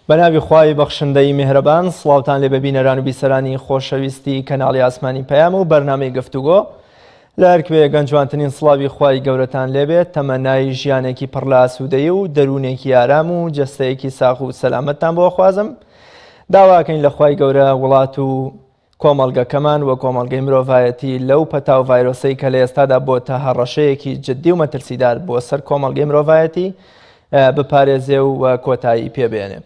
بەناوی خوای بەخشندەی میهرەبان سڵاوتان لێ ببینەران و بیسەرانی خۆشەویستی کەناڵی ئاسمانی پەیام و بەرنامەی گفتوگۆ لە هەرکوێ گەنجوانترین سڵاوی خوای گەورەتان لێبێت تەمەنای ژیانێکی پڕ لە ئاسوودەیی و دەروونێکی ئارام و جەستەیەکی ساغ و سەلامەتتان بۆ خوازم. داواکەین لە خوای گەورە وڵات و کۆمەڵگەکەمان وە کۆمەڵگەی مرۆڤایەتی لەو پەتا و ڤایرۆسەی کە لە ئێستادا بۆتە هەڕەشەیەکی جددی و مەترسیدار بۆ سەر کۆمەڵگەی مرۆڤایەتی بپارێزێ و کۆتایی پێبێنێ.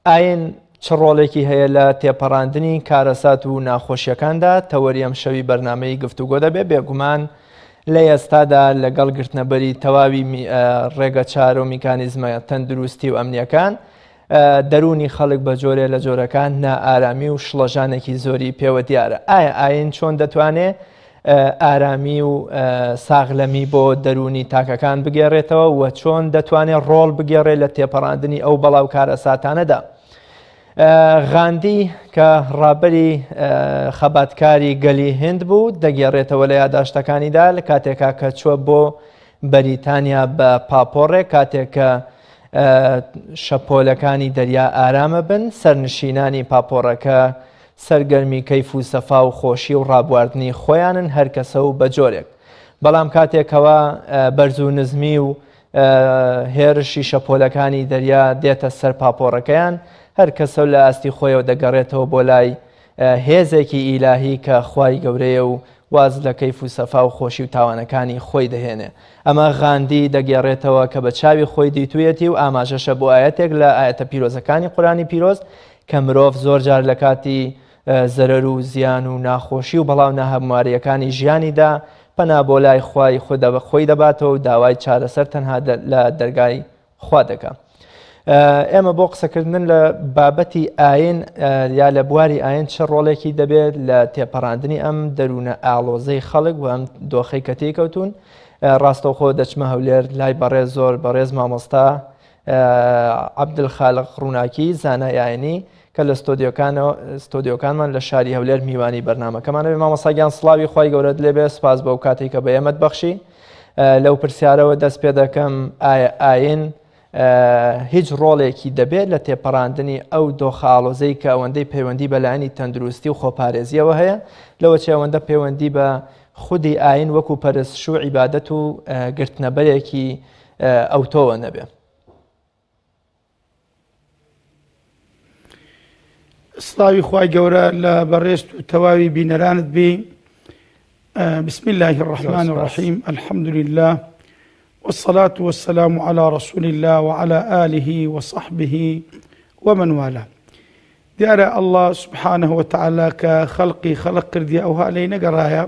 ئاین چ ڕۆڵێکی هەیە لە تێپەڕاندنی کارەسات و ناخۆشیەکاندا تەوەری ئەم شەوی بەرنامەی گفتوگۆ دەبێت. بێگومان لە ئێستادا لەگەڵ گرتنەبەری تەواوی ڕێگە چارە و میکانیزمە تەندروستی و ئەمنیەکان دەرونی خەڵک بە جۆرێ لە جۆرەکان نائارامی و شڵەژانێکی زۆری پێوە دیارە. ئایا ئاین چۆن دەتوانێت ئارامی و ساغلەمی بۆ دەرونی تاکەکان بگێڕێتەوە و چۆن دەتوانێت ڕۆڵ بگێڕێت لە تێپەڕاندنی ئەو بەڵاو کارەساتانەدا؟ غاندی کە ڕابەری خەباتکاری گەلی هند بوو دەگێڕێتەوە لە یادداشتەکانیدا لە کاتێکا کە چووە بۆ بەریتانیا بە پاپۆڕێک کاتێک کە شەپۆلەکانی دەریا ئارامە بن سەرنشینانی پاپۆڕەکە سەرگەرمی کەیف و سەفا و خۆشی و ڕابواردنی خۆیانن هەر کەسە و بە جۆرێک. بەڵام کاتێکەوە بەرز و نزمی و هێرشی شەپۆلەکانی دەریا دێتە سەر پاپۆڕەکەیان هەر کەسە لە ئاستی خۆیەوە دەگەڕێتەوە بۆ لای هێزێکی ئیلاهی کە خوای گەورەیە و واز لە کەیف و سەفا و خۆشی و تاوانەکانی خۆی دەهێنێ. ئەمە غاندی دەگێڕێتەوە کە بە چاوی خۆی دیتوویەتی و ئاماژەشە بۆ ئاەتێک لە ئاەتە پیرۆزەکانی قورانی پیرۆز کە مرۆڤ زۆر جار لە کاتی زەرەر و زیان و ناخۆشی و بەڵاو ناهەمواریەکانی ژیانیدا پەنا بۆ لای خوای خۆی دەباتەوە و داوای چارەسەر تەنها لە دەرگای خوا دەکات. ئێمە بۆ قسەکردن لە بابەتی ئاین یا لە بواری ئاین چه ڕۆڵێکی دەبێت لە تێپەڕاندنی ئەم دەروونە ئاڵۆزەی خەڵک و ئەم دۆخەی کە تێکەوتون ڕاستەوخۆ دەچمە هەولێر لای بەڕێز زۆر بەڕێز مامۆستا عەبدولخالق ڕووناکی زانای ئاینی کە لە ستۆدیۆکانمان لە شاری هەولێر میوانی بەرنامەکەمانەوێ. مامۆستاگیان سڵاوی خوای گەورەت لێبێ، سپاس بەو کاتێک کە بە ئێمەت بەخشی. لەو پرسیارەوە دەست پێ دەکەم ئایا ئاین هیچ ڕۆڵێکی دەبێت لە تێپەڕاندنی ئەو دۆخەئاڵۆزەی کە ئەوەندەی پەیوەندی بەلایەنی تەندروستی و خۆپارێزیەوە هەیە لەوەچی ئەوەندە پەیوەندی بە خودی ئاین وەکو پەرستش و عیبادەت و گرتنەبەرێکی ئەوتۆوە نەبێ؟ سڵاوی خوای گەورە لە بەڕێست و تەواوی بینەرانت بێ. بسم الله الرحمن الرحيم الحمد لله والصلاة والسلام على رسول الله وعلى آله وصحبه ومن والاه. دیارە الله سبحانه وتعالى كخلقي خلق کردیە ئەوها لەی نەگەڕایە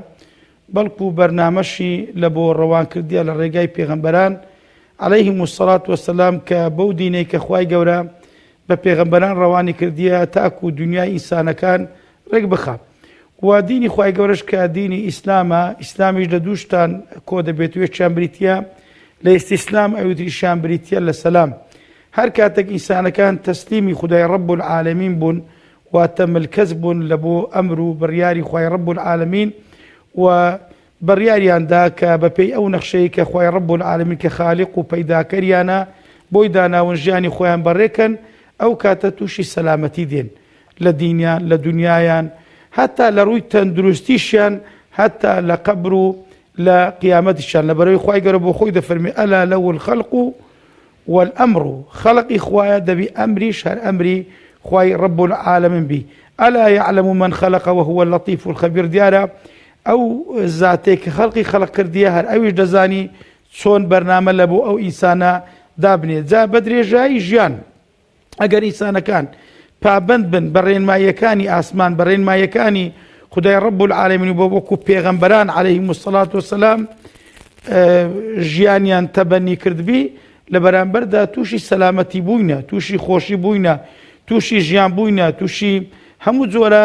بەڵکو بەرنامەشی لە بۆ ڕەوان کردیە لە ڕێگای پێغەمبەران عليهم الصلاة والسلام کە بەو دینەی کە خوای گەورە بە پێغەمبەران ڕەوانی کردیە تاکو دنیای ئینسانەکان ڕێک بخە. و دینی خوای گەورەش کە دینی ئیسلامە، ئیسلامیش لە دووشتان کۆ دەبێت و یەکیان بریتیە لە ئیستیسلام ئەوتریشیان بریتیە لە سەلام. هەر کاتێک ئینسانەکان تەسلیمی خودای ڕەب العالەمین بوون واتە ملکەز بوون لە بۆ ئەمر و بڕیاری خوای ڕەب العالەمین و بڕیاریاندا کە بەپێی ئەو نەخشەی کە خوای ڕەب العالەمین کە خالیق و پەیداکەریانە بۆی داناون ژیانی خۆیان بەڕێکن ئەو کاتە تووشی سەلامەتی دێن لە دینیان لە دنیایان هەتا لە ڕووی تەندروستیشیان هەتا لە قەبر و لە قیامەتیشان لەبەرەوەی خوای گەورە بۆ خۆی دەفەرمێ ئەلا لەو الخەلق والأمر خەڵقی خوایە دەبی ئەمریش هەر ئەمری خوای ڕەب العالەمین بی. ئەلا يعلم من خلق وهو اللطيف الخبير. دیارە ئەو زاتێک کە خەڵقی خەڵق کردیە هەر ئەویش دەزانی چۆن بەرنامە لە بۆ ئەو ئینسانە دابنێت. جا بە درێژایی ژیان ئەگەر ئینسانەکان پابند بن بە ڕێنماییەکانی ئاسمان بە ڕێنماییەکانی خدای ڕەب العالەمین بۆ وەکو پێغەمبەران عەلەیهیم الصەلاة وەسەلام ژیانیان تەبەنی کردبی لە بەرامبەردا تووشی سەلامەتی بووینە، تووشی خۆشی بووینە، تووشی ژیان بووینە، تووشی هەموو جۆرە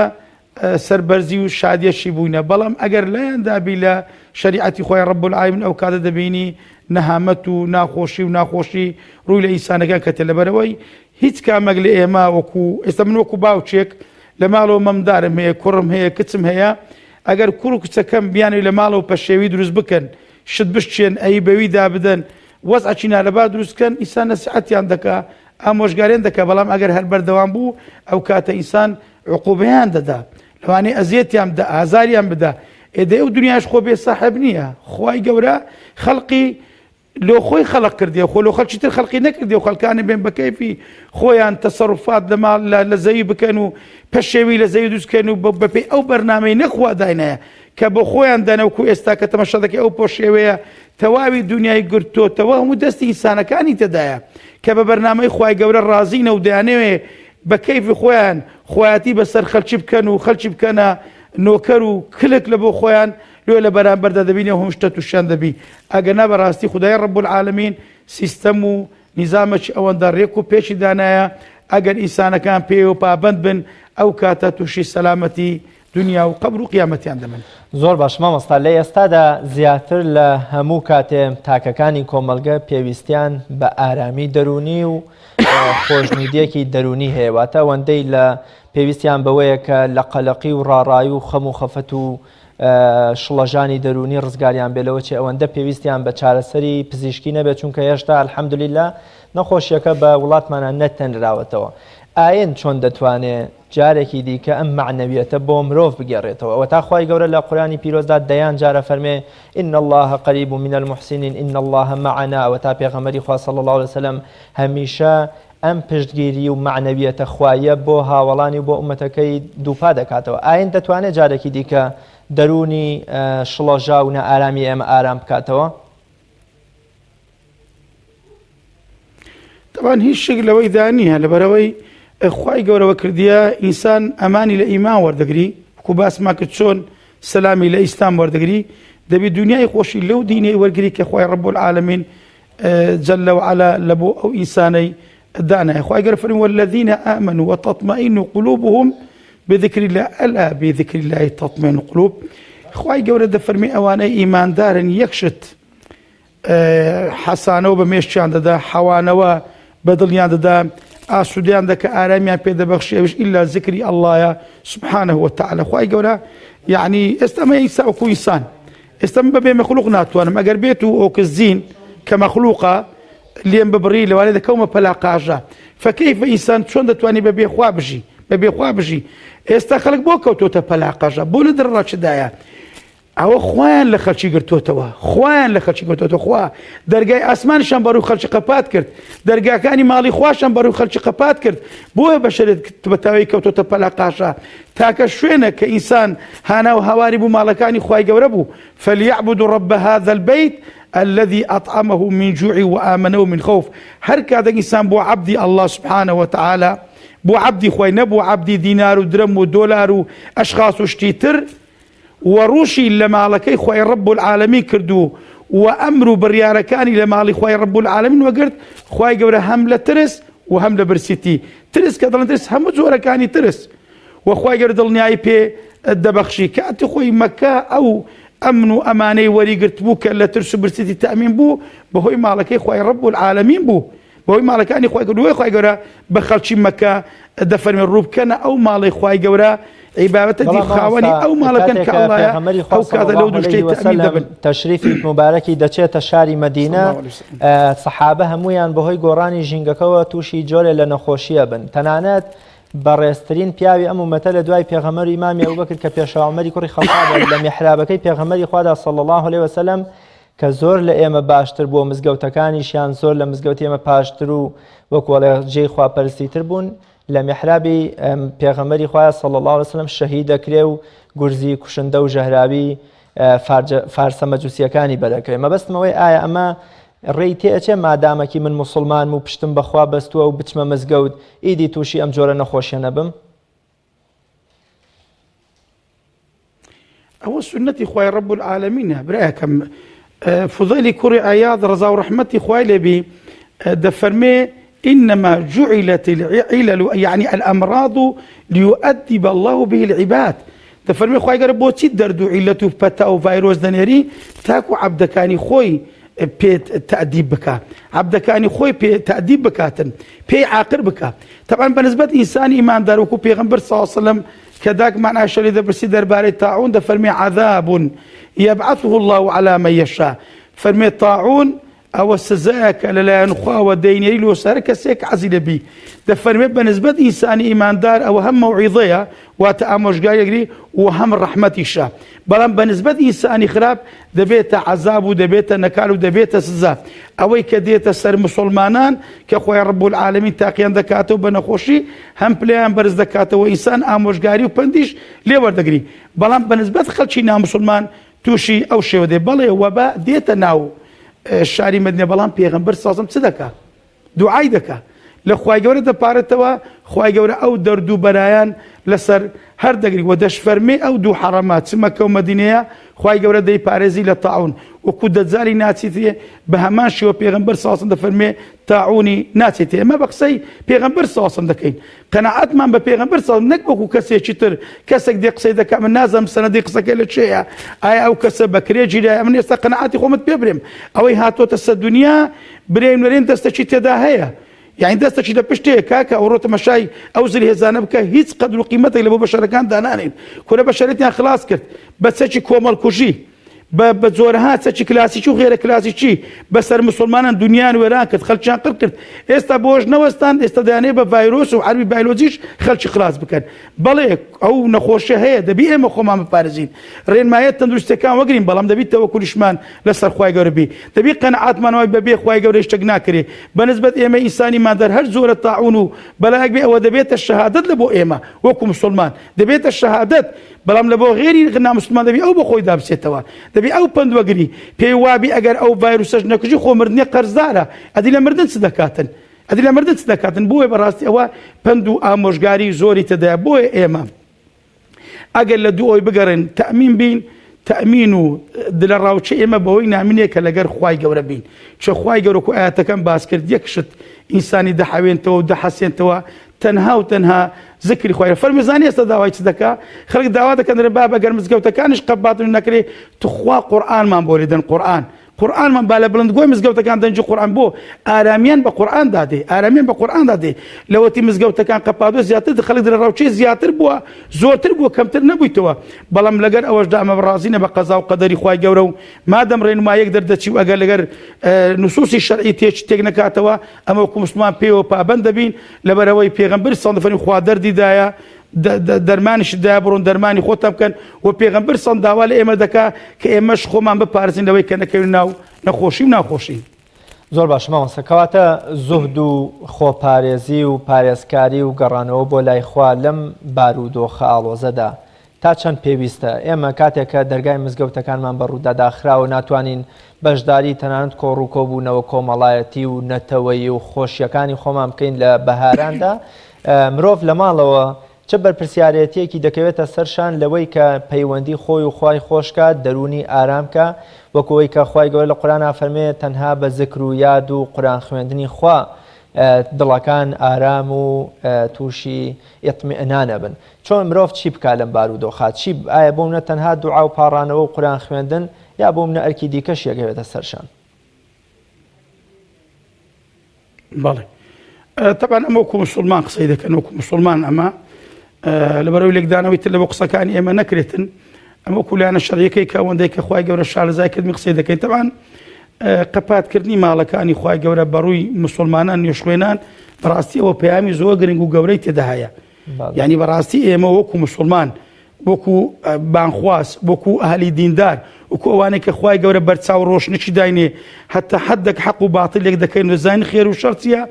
سەربەرزی و شادیەشی بووینە. بەڵام ئەگەر لایەندابی لە شەریعەتی خۆی ڕەب العالەمین ئەو کاتە دەبینی نەهامەت و ناخۆشی ڕووی لە ئینسانەکان کەتێ لەبەرەوەی هیچ کامێک لە ئێمە وەکو ئێستا من وەکو باوچێک لە ماڵەوە مەمدارم هەیە، کوڕم هەیە، کچم هەیە، ئەگەر کوڕ و کچەکەم بیانوی لە ماڵەوە پەشێوی دروست بکەن شت بشتێن ئەی بەوی دابدەن وەزعی نالەبا دروستکەن ئینسان نەسیحەتیان دەکا ئامۆژگاریان دەکە بەڵام ئەگەر هەر بەردەوام بوو ئەو کاتە ئینسان عقوبەیان دەدا لەوانەیە ئەزیەتیان بدە ئازاریان بدە ئێدە ئەو دنیاش خۆ بێ ساحب نییە خوای گەورە خەڵقی لۆ خۆی خەڵق کردێ خۆ لۆ خەڵکی تر خەڵقی نەکردێ و خەڵکانی بێن بە کەیفی خۆیان تەسەڕوفات لە زەوی بکەن و پەشێوی لە زەوی دروستکەن و بەپێی ئەو بەرنامەی نەخوا داینایە کە بۆ خۆیان دەنەوەکو ئێستا کە تەماشا دەکەی ئەو پۆشێوەیە تەواوی دنیای گرتۆتەوە هەموو دەستی ئینسانەکانی تێدایە کە بە بەرنامەی خوای گەورە ڕازینە و دەیانەوێ بە کەیفی خۆیان خۆیاتی بەسەر خەڵکی بکەن و خەڵکی بکەنە نۆکەر و کلک لە بۆ خۆیان لێ لە بەرامبەردا دەبینێ هەموو شتە تووشیان دەبی ئەگەنا بەڕاستی خودای ڕەب العالەمین سیستەم و نیزامێکی ئەوەندە ڕێک و پێشی دانایە ئەگەر ئینسانەکان پێ و پابند بن ئەو کاتە تووشی سەلامەتی دنیا و قبر و قیامەتیان دەبن. زۆر باش مامۆستا لە ئێستادا زیاتر لە هەموو کاتێ تاکەکانی کۆمەلگە پێویستیان بە ئارامی دەرونی و خۆشنودیەکی دەرونی هەیە واتە ئەوەندەی لە پێویستیان بەوەیە کە لە قەلەقی و ڕاڕایی و خەم و خەفەت و شڵەژانی دەرونی ڕزگاریان بێلەوە چێ ئەوەندە پێویستیان بە چارەسەری پزیشکی نەبێت چونکە هێشتا الحەمدولیلا نەخۆشیەکە بە وڵاتمانە نەتەنراوەتەوە. ئاین چۆن دەتوانێت جارێکی دیکە ئەم معنەویەتە بۆ مرۆڤ بگێڕێتەوە ئەوە تا خوای گەورە لە قورآنی پیرۆزدا دەیان جارە فەرمێ إن الله قریب من المحسنین إن الله معنا ئەوە تا پێغەمبەری خوا صلی الله عليه وسلم هەمیشە ئەم پشتگیری و معنەویەتە خوایە بۆ هاوڵانی و بۆ ئومەتەکەی دووپا دەکاتەوە. ئاین دەتوانێت جارێکی دیکە دەرونی شڵەژا و نەئارامی ئێمە ئارام بکاتەوە؟ طبعا هیچ شک لەوەی دانیە لەبەرەوەی خوای گەورەوە کردیە ئینسان ئەمانی لە ئیمان وەردەگری کو باسما کرد چۆن سەلامی لە ئیسلام وەردەگری دەبێت دنیای خۆشی لەو دینەی وەرگری کە خوای ڕەب العالەمین جل وعلا لە بۆ ئەو ئینسانەی دانایە. خوای گەورە فەرمێ والذین آمنوا وتطمئن قلوبهم بذكر الله ألا بذكر الله تطمئن القلوب. خوای گەورە دەفەرمێ ئەوانەی ئیماندارن یەکشت حەسانەوە بە مێشکیان دەدا حەوانەوە بە دڵیان دەدا ئاسوودیان دەکە ئارامیان پێ دەبەخشێ ئەوش ئیلا ذکری ئەڵڵایە سبحانه وتعالى. خوای گەورە یعنی ئێستا ئەمە ئینسا وەکو ئینسان ئێستا من بەبێ مەخلوق ناتوانم ئەگەر بێت و ئۆکس زین کە مەخلوقە لێم ببڕی لەوانێ دەکەومە پەلاقاژە فكيف ئینسان چۆن دەتوانی بەبێ خوا بژی بەبێ خوا بژی. ئێستا خەڵک بۆ کەوتۆتە پەلاقاژە بۆ لە دڕڕاچدایە ئەوە خۆیان لە خەڵکی گرتوتەوە خۆیان لە خەڵکی گرتوتەوە خوا دەرگای ئاسمانیشان بەڕووی خەڵکی قەپات کرد دەرگاکانی ماڵی خواشان بەڕووی خەڵکی قەپات کرد بۆیە بەشەرێت بەتاوی کەوتۆتە پەلاقاشە تاکە شوێنە کە ئینسان هانا و هاواری بوو ماڵەکانی خوای گەورە بوو فليعبدوا رب هذا البيت الذي أطعمه من جوع وآمنه من خوف. هر كذا إنسان بو عبدي الله سبحانه وتعالى بو عبدي خوي نبو عبدي دينار ودرهم ودولار وأشخاص وشتيتر وروشي لما لكي خوي رب العالمين كردو وأمروا برياركاني لما لخوي رب العالمين وقرت خوي قورا هم لترس وهم لبرسيتي ترس كذا ترس هم زوركاني ترس وخوي قرد النهاية بي الدبخشي كأتي خوي مكة أو أمن وأماني وري قرت بو كلا ترس برسيتي تأمين بو بهوي مالكي خوي رب العالمين بو بهوي مالكاني خوي قرد خوي قورا بخلشي مكة دفن من روب كان أو مالي خوي قورا عبادة دي خاوني أو مالكن كالله أو كذا لو دوشتي تأمين دبن تشريفي مباركي دچێتە شاری مدینە سەحابە هەمویان بەهۆی گۆڕانی ژینگەکەوە تووشی جۆرێ لە نەخۆشیە بن تەنانەت بەڕێزترین پیاوی ئەم ئومەتە لە دوای پێغەمبەر ئیمامی ئەبوبەکر کە پێشەوا عومەری کوڕی خەتاب لە میحرابەکەی پێغەمبەری خوادا صلی الله علیه وسلم کە زۆر لە ئێمە باشتر بووە مزگەوتەکانیشیان زۆر لە مزگەوتی ئێمە پاشتر و وەکو وەڵێ جێی خواپەرستیتر بوون لە میحرابی پێغەمبەری خوا صلی الله علیه وسلم شەهید دەکرێ و گورزی کوشندە و ژەهراوی فارسە مەجوسیەکانی بەرەکەوێ. مەبەستمەوەی ئایا ئەمە ڕێی تێئەچێ مادامەکی من موسڵمان و پشتم بەخوا بەستووە و بچمە مزگەوت ئیدی تووشی ئەم جۆرە نەخۆشیە نەبم؟ ئەوە سنەتی خوای رب العالمینە برایەکەم فوضەیلی کوڕی عەیاض ڕەزا و ڕەحمەتی خوای لێبی دەفەرمێ إنما جعلت العلل يعني الأمراض ليؤدب الله به العباد. دفرمي خوي قال بوتي دردو علته بتا أو فيروس دنيري تاكو عبدكاني خوي بيت تأديب بكا عبدكاني خوي بيت تأديب بكاتن بي عاقر بكا. طبعا بالنسبة إنسان إيمان دار وكو بيغمبر صلى الله عليه وسلم كذاك معنى شري برسي درباري طاعون دفرمي عذاب يبعثه الله على من يشاء. فرمي طاعون ئەوە سزایەکە لەلایەن خواوە دەینێری لۆسەرە کەسێک حەزی لەبی دەفەرمێت بە نسبەت ئینسانی ئیماندار ئەوە هەم مەوعیزەیە واتە ئامۆژگاریەکری و هەم ڕەحمەتیشە بەڵام بە نسبەت ئینسانی خراپ دەبێتە عەزاب و دەبێتە نەکال و دەبێتە سزا ئەوەی کە دێتە سەر مسلمانان کە خۆی ڕەب العالەمین تاقییان دەکاتەوە بە نەخۆشی هەم پلەیان بەرز دەکاتەوە ئینسان ئامۆژگاری و پندیش لێوەردەگری بەڵام بە نسبەت خەڵکی نامسلمان تووشی ئەو شێوە دێ بەڵێ وەبا دێتە ناو شاری مەدینە بەڵام پێغەمبەر سازم چ دەکات دوعای دەکات لە خوای گەورە دەپارێتەوە خوای گەورە ئەو دەرد و بەرایان لەسەر هەر دەگری و دەشفەرمێ ئەو دوو حەڕەمات چ مەکە و مەدینەیە خوای گەورە دەیپارێزی لە تاعون وەکو دەجاری ناچیتێ بە هەمان شێوە پێغەمبەر ساسم دەفەرمێ تاعونی ناچێتێ ئەمە بە قسەی پێغەمبەر ساسم دەکەین قەناعەتمان بە پێغەمبەر ساسم نەک وەکو کەسێکی تر کەسێک دێ قسەی دەکات من نازانم سەنەدی قسەکەی لە چێیە ئایا ئەو کەسە بەکرێ لایە من ئێستا قەناعەتی خۆمت پێ برێم ئەوەی هاتۆتە سەر دنیا برێم نوێرێن دەستێکی تێدا هەیە یعنی دەستێکی لە پشتەیە کاکە ئەو ڕۆتە مەشای ئەو زری هێزانە بکە هیچ قەدر و قیمەتێک لە بۆ بەشەرەکان دانانین کورە بەشەرەتیان خلاص کرد بە چەکی کۆمەڵکوژی بە جۆرەها چەکی کلاسیکی و غێرە کلاسیکی بەسەر مسلمانان دنیان وێران کرد خەڵکیان قڕ کرد ئێستا بۆش نەوەستان ئێستا دەیانێ بە ڤایرۆس و عەربی بایۆلۆجیش خەڵکی خلاص بکەن بەڵێ ئەو نەخۆشیە هەیە دەبی ئێمە خۆمان بپارێزین ڕێنمایەت تەندروستیەکان وەگرین بەڵام دەبی تەوەکولیشمان لەسەر خوای گەورە بی دەبی قەنەعاتمانەوەی بەبێ خوای گەورە شتێک ناکرێ بەنسبەت ئێمە ئینسانی مادەر هەر زۆرە تاعون و بەلایەک بێ ئەوە دەبێتە شەهادەت لە بۆ ئێمە وەکو مسلمان دەبێتە شەهادەت بەڵام لە بۆ غێری نامسلمان دەبی ئەو بە خۆی دابچێتەوە دەبی ئەو پندوەگری پێی وابی ئەگەر ئەو ڤایرۆسەش نەکوژی خۆمردنی قەرزدارە ئەدی لە مردن چ دەکاتن ئەدی لە مردن چ دەکاتن بۆیە بەڕاستی ئەوە پند و ئامۆژگاری زۆری تێدایە بۆیە ئێمە ئەگەر لە دوو ئەوی بگەڕێن تەئمین بین تەئمین و دلە ڕاوچە ئێمە بەوەی نامینێ کە لەگەر خوای گەورە بین چە خوای گەورە و ئاەتەکەم باس کرد یەک شت ئینسانی دەحەوێنتەوە و دەحەسێنتەوە تەنها و تەنها ذکری خوای فەرمێزانی ئێستا داوای چ دەکا خەڵک داوا دەکەن ڕێ بابە گەر مزگەوتەکانیش قەباتن نەکرێ توخوا قورئانمان بۆ لێدەن قورئانمان با لە بڵندگۆی مزگەوتەکان دەنج قورئان بۆ ئارامیان بە قورئان دادێ ئارامیان بە قورئان دادێ لەوەتی مزگەوتەکان قەپادۆ زیاتر خەڵک درە ڕاوچەی زیاتر بووە زۆرتر بووە کەمتر نەبوویتەوە بەڵام لەگەر ئەوەشدا ئەمە ڕازینە بە قەزا و قەدەری خوای گەورە و مادەم ڕێنمایەک دەردەچی و ئەگەر لەگەر نوسوسی شەرعی تێک نەکاتەوە ئەمە وەکو مسلمان پێوە پابەند دەبین لەبەرەوەی پێغەمبەر سەڵ دەفەرمی خوا دەردیدایە دەرمانیش دایە بڕۆن دەرمانی خۆتان بکەن و پێغەمبەر سەڵ داوا لە ئێمە دەکا کە ئێمەش خۆمان بپارێزین لەوەی کە نەکەوین ناو نەخۆشی و ناخۆشی زۆر باش مامۆستا کەواتە زوهد و خۆپارێزی و پارێزکاری و گەڕانەوە بۆ لای خوا لەم بارودۆخە ئاڵۆزەدا تا چەند پێویستە ئێمە کاتێکە دەرگای مزگەوتەکانمان بەڕوودا داخراوە ناتوانین بەشداری تەنانەت کۆڕووکۆبوونەوە کۆمەڵایەتی و نەتەوەیی و خۆشیەکانی خۆمان بکەین لە بەهاراندا مرۆڤ لە ماڵەوە چه بەرپرسیارەتیەکی دەکەوێتە سەرشان لەوەی کە پەیوەندی خۆی و خوای خۆشکات دەرونی ئارامکە وەکەوەی کە خوای گەورە لە قورئان فەرمێت تەنها بە زکر و یاد و قورئان خوێندنی خوا دڵەکان ئارام و تووشی ئیطمئنانە بن چۆن مرۆڤ چی بکات لەم بارودۆخە چی ئایا بۆ منە تەنها دوعا و پاڕانەوە و قورئان خوێندن یا بۆ منە ئەرکی دیکەش یەکەوێتە سەرشان بەڵێ طبعا ئەمە وەکو مسلمان قسەی دەکەن وەکو مسلمان ئەمە لەبەرەوەی لێکدانەوەی تر لە بۆ قسەکانی ئێمە نەکرێتن ئەمە وەکو لایەنە شەرعیەکەی کە ئەوەندەی کە خوای گەورە شارەزای کردمی قسەی دەکەین طبعا قەپاتکردنی ماڵەکانی خوای گەورە بەڕووی مسلمانان نوێژخوێنان بەڕاستی ئەوە پەیامی زۆر گرنگ و گەورەی تێدا هەیە یعنی بەڕاستی ئێمە وەکو مسلمان وەکو بانخواس وەکو ئەهلی دیندار وەکو ئەوانەی کە خوای گەورە بەرچاو ڕۆشنێکی داینێ هەتا حەدێک حەق و باتڵێک دەکەین و زانین خێر و شەڕ چییە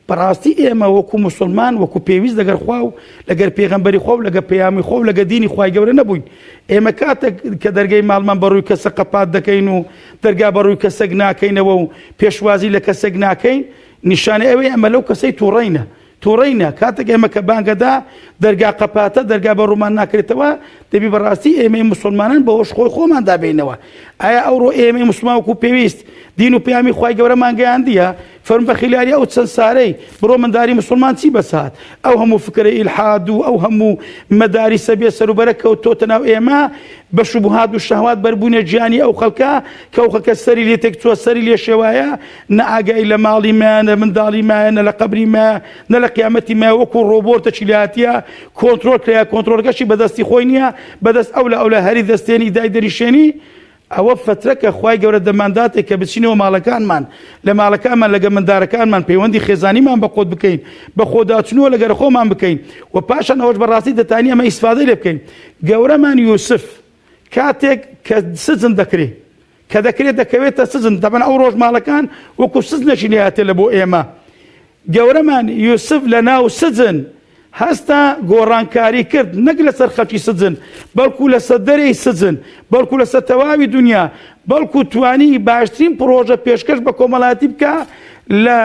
بەڕاستی ئێمە وەکو مسلمان وەکو پێویست لەگەر خوا و لەگەر پێغەمبەری خۆ و لەگەر پەیامی خۆ و لەگەر دینی خوای گەورە نەبووین ئێمە کاتێک کە دەرگای ماڵمان بەڕووی کەسە قەپات دەکەین و دەرگا بەڕووی کەسێک ناکەینەوە و پێشوازی لە کەسێک ناکەین نیشانەی ئەوەی ئەمە لەو کەسەی تووڕەینە کاتێک ئێمە کە بانگەدا دەرگا قەپاتە دەرگا بە ڕوومان ناکرێتەوە دەبی بەڕاستی ئێمەی مسلمانان بەهۆش خۆی خۆمان دابینەوە ئایا ئەوڕۆ ئێمەی مسلمان وەکو پێویست دین و پەیامی خوای گەورەمان گەیاندیە فەرموو بە خیلاری ئەو چەند سارەی بڕۆ منداری مسلمان چی بەسات ئەو هەموو فکرە ئیلحاد و ئەو هەموو مەداریسە بێ سەروبەرە کەوتۆتە ناو ئێمە بە شوبهات و شەهوات بەربوونە گیانی ئەو خەڵکە کە ئەو خەڵکە سەری لێ تێک چووە سەری لێ شێوایە نە ئاگای لە ماڵی مایە نە منداڵی مایە نە لە قەبری مایە نە لە قیامەتی مایە وەکو ڕۆبۆرتەکی لاتیە کۆنتڕۆل کرا کۆنتڕۆلەکەشی بەدەستی خۆی نییە بەدەست ئەو لە هەری دەستێنی دای دەریشێنی ئەوە فترەکە خوای گەورە دەمانداتێک کە بچینەوە ماڵەکانمان لە ماڵەکانمان لەگە مندارەکانمان پەیوەندی خێزانیمان بە خۆت بکەین بە خۆداچنەوە لەگەر خۆمان بکەین و پاشان ئەوەش بەڕاستی دەتانی ئەمە ئیسفادەی لێ بکەین. گەورەمان یوسف کاتێک کە سزن دەکرێت کە دەکەوێتە سزن دەبن ئەو ڕۆژماڵەکان وەکو سزنێکی نهاتێ لە بۆ ئێمە. گەورەمان یوسف لە ناو سزن هەستا گۆڕانکاری کرد نەک لەسەر خەڵکی سزن بەڵکو لەسەر دەرەی سزن بەڵکو لەسەر تەواوی دنیا بەڵکو توانی باشترین پرۆژە پێشکەش بە کۆمەڵاتی بکە لە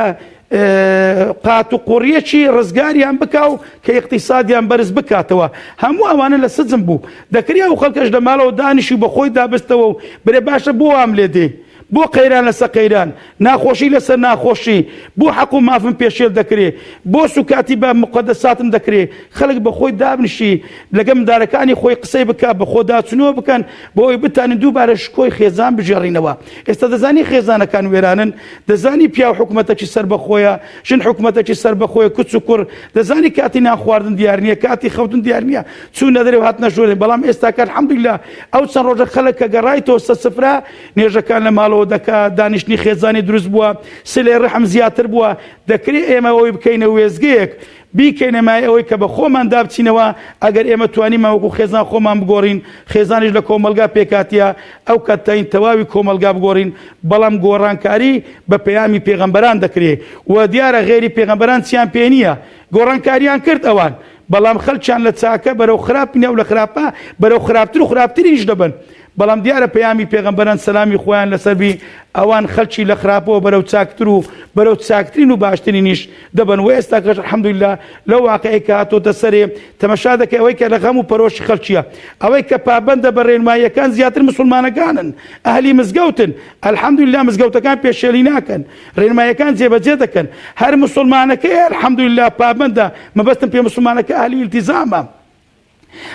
قات و قوڕیەکی ڕزگاریان بکە و کە اقتصادیان بەرز بکاتەوە. هەموو ئەوانە لە سزم بوو دەکریا و خەڵکەش لە ماڵەوە دانیشی بە خۆی دابستەوە و برێ باشە بۆ وام لێ دێ بۆ قەیران لەسەر قەیران ناخۆشی لەسەر ناخۆشی بۆ حەق و مافم پێشێل دەکرێت بۆ سوکاتی بە مقدساتم دەکرێت خەڵک بە خۆی دابنیشی لەگەڵ مندارەکانی خۆی قسەی بکات بە خۆداچنەوە بکەن بۆ ئەوی بتانن دووبارە شکۆی خێزان بژێڕینەوە. ئێستا دەزانی خێزانەکان وێرانن دەزانی پیا و حکومەتێکی سەر بەخۆیە ژن حکومەتێکی سەر بەخۆیە کوچ و کوڕ دەزانی کاتی ناخواردن دیار نییە کاتی خەوتن دیار نییە چوون نەدەرێ و هات نەژۆرێ. بەڵام ئێستا کە الحەمدوللا ئەو چەند ڕۆژە خەڵک کە گەڕایتەوە سە سفرا نێژەکان لە ماڵەوە دەکات دانیشتنی خێزانی دروست بووە سلێ ڕەحم زیاتر بووە دەکرێت ئێمە ئەوەی بکەینە وێزگەیەک بیکەینە مای ئەوەی کە بە خۆمان دابچینەوە ئەگەر ئێمە توانیمە وەکو خێزان خۆمان بگۆڕین خێزانیش لە کۆمەلگا پێکاتیە ئەو کەتەین تەواوی کۆمەلگا بگۆڕین. بەڵام گۆڕانکاری بە پەیامی پێغەمبەران دەکرێت و دیارە غێری پێغەمبەران چیان پێ نییە گۆڕانکاریان کرد ئەوان بەڵام خەڵکیان لە چاکە بەرەو خراپینە و لە خراپە بەرەو خراپتر و خراپتریش دەبن. بەڵام دیارە پەیامی پێغەمبەران سەلامی خۆیان لەسەربی ئەوان خەڵکی لە خراپەوە بەرەو چاکتر و بەرەو چاکترین و باشترینیش دەبن. و ئێستا کەش الحەمدوللا لەو واقعەیە کە هاتۆتە سەرێ تەمەشا دەکەی ئەوەی کە لە غەم و پەرۆشی خەڵکیە ئەوەی کە پابەندە بە ڕێنماییەکان زیاتر مسلمانەکانن ئەهلی مزگەوتن الحەمدوللا مزگەوتەکان پێشێلی ناکەن ڕێنماییەکان جێبەجێ دەکەن هەر مسلمانەکەی الحەمدوللا پابەندە مەبەستم پێ مسلمانەکە ئەهلی ئیلتیزامە.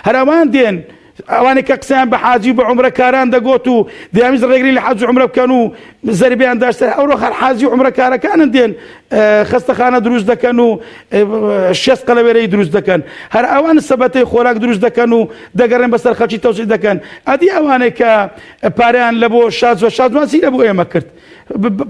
هەراوان دێن ئەوانێک کە قسەیان بە حاجی بە عومرەکاران دەگۆت و دەیانویست ڕێگری لە حەج و عومرە بکەن و زەربیان داشتە ئەوڕۆ هەر حاجی و عومرەکارەکانن دێن خەستەخانە دروست دەکەن و شێست قەلەوێرەی دروست دەکەن هەر ئەوان سەبەتەی خۆراک دروست دەکەن و دەگەڕێن بەسەر خەڵکی تەوزیع دەکەن. ئەدی ئەوانەی کە پاریان لە بۆ شادوان چی لە بۆ ئێمە کرد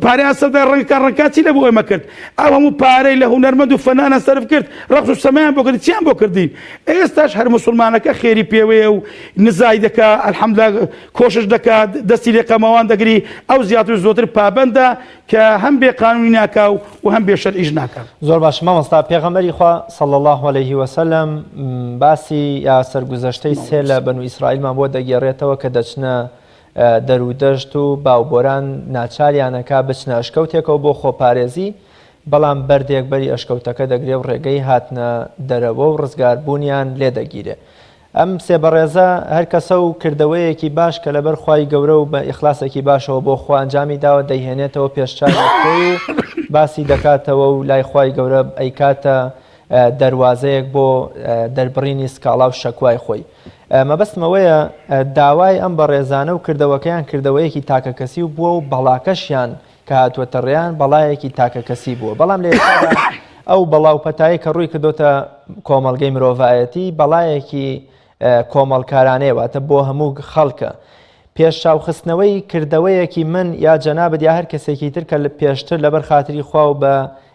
پاریان سەودای ڕەنگەکان ڕەنگات چی لە بۆ ئێمە کرد ئەو هەموو پارەی لە هونەرمەند و فەنانە سەرف کرد ڕەقس و سەمایان بۆ کردی چیان بۆ کردین. ئێستاش هەر مسلمانەکە خێری پێوەیە و نزای دەکا الحەمدوللا کۆشش دەکات دەستی لێ قەماوان دەگری ئەو زیاتر زۆتر پابەندە کە هەم بێ قانونی ناکا و هەم بێ شەرعیش ناکا. زۆر باش مامۆستا پێغەمبەری خوا صلی الله علیه وسلم باسی یا سەرگوزەشتەی سێ لە بەنو ئیسرائیلمان بۆ دەگێڕێتەوە کە دەچنە دەرودەشت و باوبۆران ناچاریانەکە بچنە ئەشکەوتێکەوە بۆ خۆپارێزی بەڵام بەردێک بەری ئەشکەوتەکە دەگرێ و ڕێگەی هاتنە دەرەوە و ڕزگاربوونیان لێ دەگیرێ. ئەم سێبەڕێزە هەر کەسە و کردەوەیەکی باش کە لەبەر خوای گەورە و بە ئیخلاسێکی باشەوە بۆ خوا ئەنجامی داوە دەیهێنێتەوە پێشچاوی و باسی دەکاتەوە و لای خوای گەورە ئەیکاتە دەواازەیەک بۆ دەربڕینی سکاڵا و شەکوای خۆی. مەبەستمەوەیە داوای ئەم بەڕێزانە و کردەوەکەیان کردەوەیەکی تاکەکەسی و بووە و بەڵاکەشیان کە هاتووەتە ڕێیان بەڵایەکی تاکەکەسی بووە. بەڵام لە ئەو بەڵاو پەتایی کە ڕووی کردوتە کۆمەڵگەی مرۆڤایەتی بەڵایەکی کۆمەڵکارانەیەواتە بۆ هەموو خەڵکە پێشچاوخستنەوەی کردەوەیەکی من یا جەنابەت یا هەر کەسێکی تر کە پێشتر لەبەر خاتری خوا و بە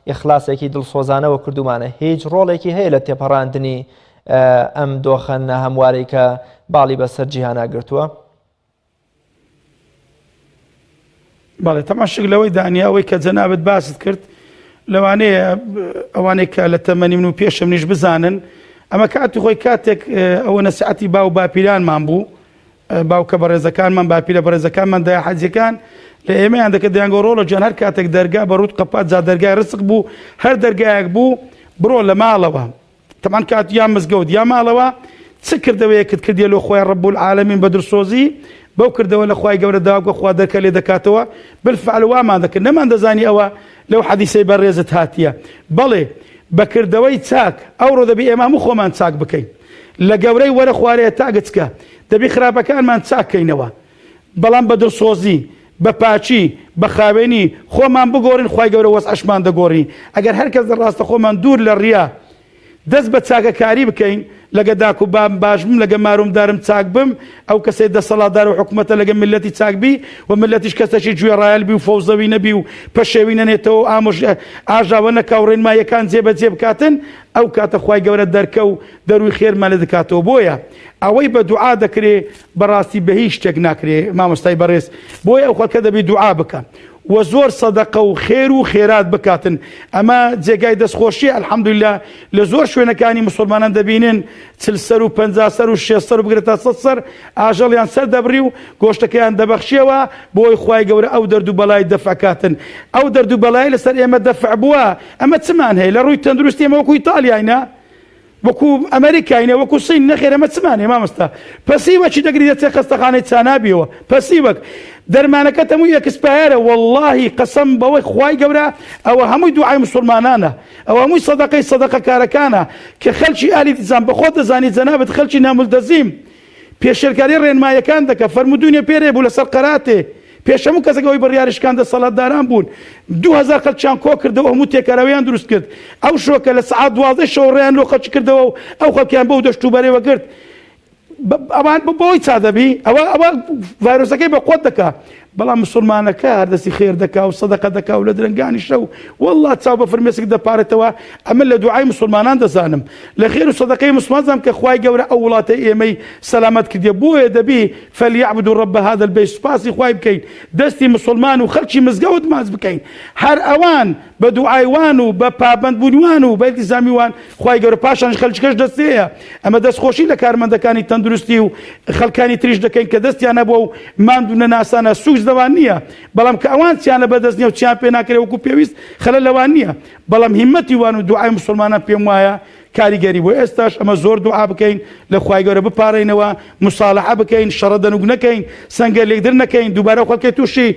ئیخلاسێکی دڵسۆزانەوە کردومانە هیچ ڕۆڵێکی هەیە لە تێپەڕاندنی ئەم دۆخەنە هەموارەی کە باڵی بەسەر جیهانا گرتووە. بەڵێ تەماشک لەوەی دانیاوەی کە جەنابەت باست کرد لەوانەیە ئەوانەی کە لە تەمەنی من و پێشم نیش بزانن ئەمە کاتی خۆی کاتێک ئەوە نەسیحەتی باو باپیرانمان بوو باوکە بەڕێزەکانمان باپیرە بەڕێزەکانمان دای حەجیەکان لە ئێمەیان دەکە دەیانگۆڕۆڵە جان هەر کاتێک دەرگا بە ڕوود قەپات جا دەرگای ڕسق بوو هەر دەرگایەک بوو بڕۆ لە ماڵەوە تەمان کات یان مزگەوت یا ماڵەوە چ کردەوەیەکت کردیە لە خۆی ڕەب العالەمین بە درسۆزی بەو کردەوە لە خوای گەورە داوکە خوا دەرکە لێ دەکاتەوە بالفعل وامان دەکرد نەمان دەزانی ئەوە لەو حەدیسەی بەڕێزت هاتیە بەڵێ بەکردەوەی چاک ئەوڕۆ دەبی ئێمە هەموو خۆمان چاک بکەین لە گەورەی وەرە خوارەیە تاگچکە دەبی خراپەکانمان چاکەینەوە بەڵام بە دڵسۆزی بە پاچی بە خاوێنی خۆمان بگۆڕین خوای گەورە وەسعشمان دەگۆڕی. ئەگەر هەر کەس ڕاستە خۆمان دوور لە ڕیا دەست بە چاکەکاری بکەین لەگە داک و بام باش بم لەگە ماروم دارم چاک بم ئەو کەسێ دەسەڵاتدار و حکوومەتە لەگە ملەتی چاکبی و ملەتیش کەسێکی گوێڕایەلبی و فەوزەوی نەبی و پەشێوی نەنێتەوە ئاژاوە نەکاو ڕێنمایەکان جێبەجێ بکاتن ئەو کاتە خوای گەورە دەرکە و دەروی خێرمان لە دەکاتەوە. بۆیە ئەوەی بە دوعا دەکرێ بەڕاستی بە هیچ شتێک ناکرێ مامۆستای بەڕێز. بۆیە ئەو خەڵکە دەبی دوعا بکە و زۆر سەدەقە و خێر و خێرات بکاتن. ئەمە جێگای دەستخۆشی ئەلحەمدولیلا لە زۆر شوێنەکانی مسلمانان دەبینن 40 سەر و 50 سەر و 6 سەر و بگرێت تا 100 سەر ئاژەڵیان سەر دەبڕی و گۆشتەکەیان دەبەخشیەوە بۆی خوای گەورە ئەو دەردوو بەڵای دەفعکاتن. ئەو دەردوو بەڵای لەسەر ئێمە دەفع بووە. ئەمە چمان هەیە لە ڕووی تەندروستی ئێمە وەکو ئیتالیاینە وەکو ئەمریکاینە وەکو سین نەخێر ئەمە چمانێ مامۆستا پەسیوەکی دەگری دەچێ خەستەخانەی چانابیەوە پەسیوەک دەرمانەکە هەمووی ئەکسپایرە واللهی قەسەم بەوەی خوای گەورە ئەوە هەمووی دوعای مسلمانانە ئەوە هەمووی سەدەقەی سەدەقەکارەکانە کە خەڵکی ئالی دزان بەخۆ دەزانی جەنابەت خەڵکی نامولتەزیم پێشێرکاری ڕێنمایەکان دەکە فەرمودونیە پێرێ بوو لەسەر قەراتێ پێش هەموو کەسەکەەوەی بڕیاریشکان دەسەڵاتداران بوون 2000 خەڵکیان کۆ کردەوە هەموو تێکەراویان دروست کرد ئەو شۆکە لە سەعات 12 شەو ڕێیان لۆ خەڵکی کردەوە و ئەو خەڵکیان بەو دەشت و بەرێوە کرد ئەوان بۆی چادەبی ئەوە ڤایرۆسەکەی بە قۆت دەکا بەڵام مسلمانەکە هەردەستی خێر دەکا و سەدەقە دەکا و لە درنگانی شەو والله چاو بە فرمێسک دەپارێتەوە. ئەمە لە دوعای مسلمانان دەزانم لە خێر و سەدەقەی مسلمان زانم کە خوای گەورە ئەو وڵاتەی ئێمەی سەلامەت کردیە. بۆیە دەبی فەلیعبدوا رب هذا البيت سوپاسی خوای بکەین دەستی مسلمان و خەڵکی مزگەوت ماز بکەین هەر ئەوان بە دوعای وان و بە پابەندبوونیوان و بە ئیلتیزامی وان خوای گەورە پاشان خەڵکیش دەستەیە. ئەمە دەستخۆشی لە کارمەندەکانی تەندروستی و خەڵکانی تریش دەکەین کە دەستیان نەبووە و ماند و نەناسانە سوکس دەوان نییە بەڵام کە ئەوان چیان لە بەدەست نییە و چیان پێ ناکرێ وەکو پێویست خەلە لەوان نییە بەڵام هیمەتی وان و دوعای مسلمانان پێم وایە کاریگەری بۆ ئێستاش ئەمە زۆر دوعا بکەین لە خوای گەورە بپارڕینەوە مساڵحە بکەین شەڕە دەنوگ نەکەین سەنگەر لێکدر نەکەین دووبارە خەڵکی تووشی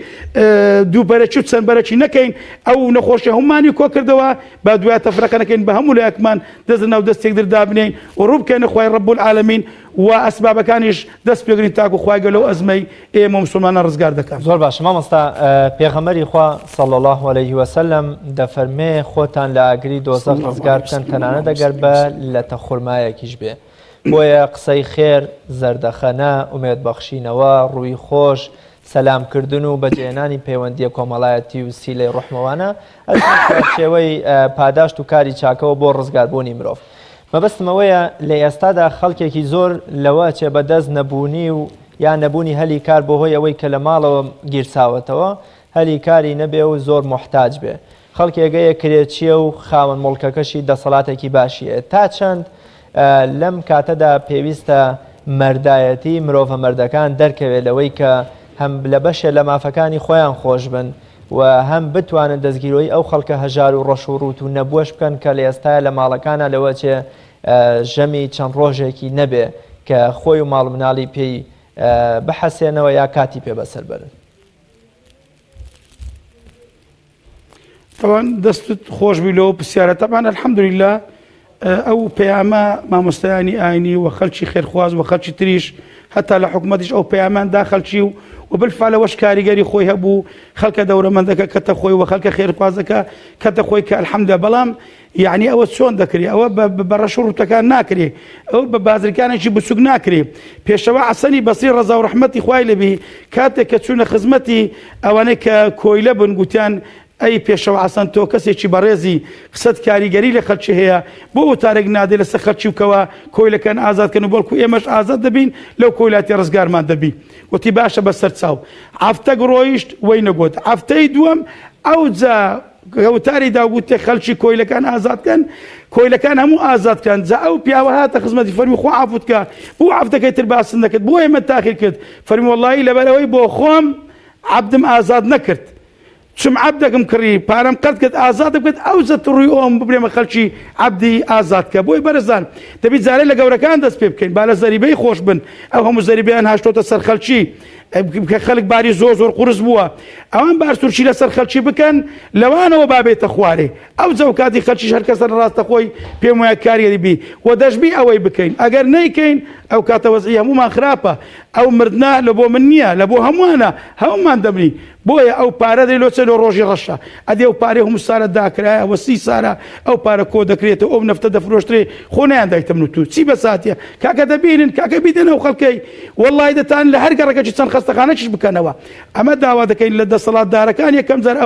دووبەرەچی و چەندبەرەکی نەکەین ئەو نەخۆشیە هەمومانی کۆ کردەوە با دوای تەفرەقە نەکەین بە هەموو لایەکمان دەست ناو دەستێک دابنین و ڕوو بکەین خوای رب العالمین و ئەسبابەکانیش دەست پێگرین تاکو خوای گەورە لەو ئەزمەی ئێمە مسلمانان ڕزگار دەکات. زۆر باشە مامۆستا پێغەمبەری خوا صلی الله علیه وسلم دەفەرمێ خۆتان لە ئاگری دۆزەخ ڕزگار بکەن تەنانەت ئەگەر بە لەتە خورمایەکیش بێ. بۆیە قسەی خێر زەردەخەنە ئومێدبەخشینەوە ڕووی خۆش سەلامکردن و بەجێهێنانی پەیوەندیە کۆمەڵایەتی و سیلەی ڕوحمەوانە شێوەی پاداشت و کاری چاکەوە بۆ ڕزگاربوونی مرۆڤ. مەبەستمەوەیە لە ئێستادا خەڵکێکی زۆر لەوە چێ بەدەست نەبوونی و یان نەبوونی هەلی کار بۆ هۆی ئەوەی کە لە ماڵەوە گیرساوەتەوە هەلی کاری نەبێ و زۆر محتاج بێ. خەڵکێگەیە کرێچیە و خاوەن مڵکەکەشی دەسەڵاتێکی باشیە تا چەند لەم کاتەدا پێویستە مەردایەتی مرۆڤە مەردەکان دەرکەوێت لەوەی کە هەم لە بەشێ لە مافەکانی خۆیان خۆش بن و هەم بتوانن دەستگیرۆی ئەو خەڵکە هەژار و ڕەش و ڕوت و نەبووەش بکەن کە لە ئێستاە لە ماڵەکانە لەوە چێ ژەمی چەند ڕۆژێکی نەبێ کە خۆی و ماڵ مناڵی پێی بحەسێنەوە یا کاتی پێ بەسەر بەرن. طبعا دەستت خۆش بی لەوە پرسیارە طبعا الحەمدولله ئەو پەیامە مامۆستایانی ئاینی و خەڵکی خێرخواز و خەڵکی تریش هەتا لە حکوومەتیش ئەو پەیاماندا خەڵکی و بالفعلەوەش کاریگەری خۆی هەبوو خەڵکە دەورەمەندەکە کەتە خۆی و خەڵکە خێرخوازەکە کەتە خۆی کە الحەمدە بەڵام یعنی ئەوە چۆن دەکرێت ئەوە بە ڕەش و ڕوتەکان ناکرێ ئەو بە بازرگانێکی بچووک ناکرێ. پێشەوە حەسەنی بەسری ڕەزا و ڕەحمەتی خوای لەبی کاتێک کە چوونە خزمەتی ئەوانەی کە کۆیلە بن گوتیان ئەی پێشەوە حەسەن تۆ کەسێکی بەڕێزی قسەت کاریگەری لە خەڵکی هەیە بۆ ئوتارێک نادێ لەسەر خەڵکی وکەوە کۆیلەکان ئازادکەن و بەڵکو ئێمەش ئازاد دەبین لەو کۆیلاتی ڕزگارمان دەبی. وتی باشە بەسەر چاو هەفتە ڕۆیشت وەی نەگوت هەفتەی دووەم ئەو جا وتاری داوگوتێ خەڵکی کۆیلەکان ئازادکەن کۆیلەکان هەموو ئازادکەن جا ئەو پیاوە هاتە خزمەتی فەرمی خوا عەفوت کە بۆ عەفتەکەی تر باسن نەکرد بۆ ئێمە تاخیر کرد فەرمی وەڵڵاهی لەبەرەوەی بۆ خۆم عەبدم ئازاد نەکرد چم عەبدەکەم کڕی پارەم قەت کرد ئازاد بکرد ئەو زەت ڕووی ئەوم ببرێمە خەڵکی عەبدی ئازادکە. بۆی بەرزان دەبی جارێ لە گەورەکان دەست پێ بکەین با لە زەریبەی خۆش بن ئەو هەموو زەریبەیان هاشتۆتە سەر خەڵکی خەڵک باری زۆر زۆر قورس بووە ئەوان بارسوورچی لەسەر خەڵکی بکەن لەوانەوە بابێتە خوارێ ئەو جەو کاتی خەڵکیش هەر کەسە ڕاستە خۆی پێم وایە کاریێری بی و دەشبی ئەوەی بکەین ئەگەر نەیکەین ئەو کاتە وەزعی هەمومان خراپە ئەو مردنا لە بۆ من نییە لە بۆ هەمووانە هەمومان دەمری بۆیە ئەو پارە دەی لۆچە لە ڕۆژی ڕەشە ئەدێ ئەو پارەی هەموو سارە داکرایە وە 30 سارە ئەو پارە کۆ دەکرێتەوە ئەو نەفتە دەفرۆشترێ خۆ نەیان دایتە من و تو چی بەساتیە کاکە دەبینن کاکە بیدەنەوە خەڵکەی وەڵڵای دەتان لە هەر گەڕەکەی چەند خەستەخانەکیش بکەنەوە ئەمە داوا دەکەین لە دەسەڵاتدارەکان یەکەم جار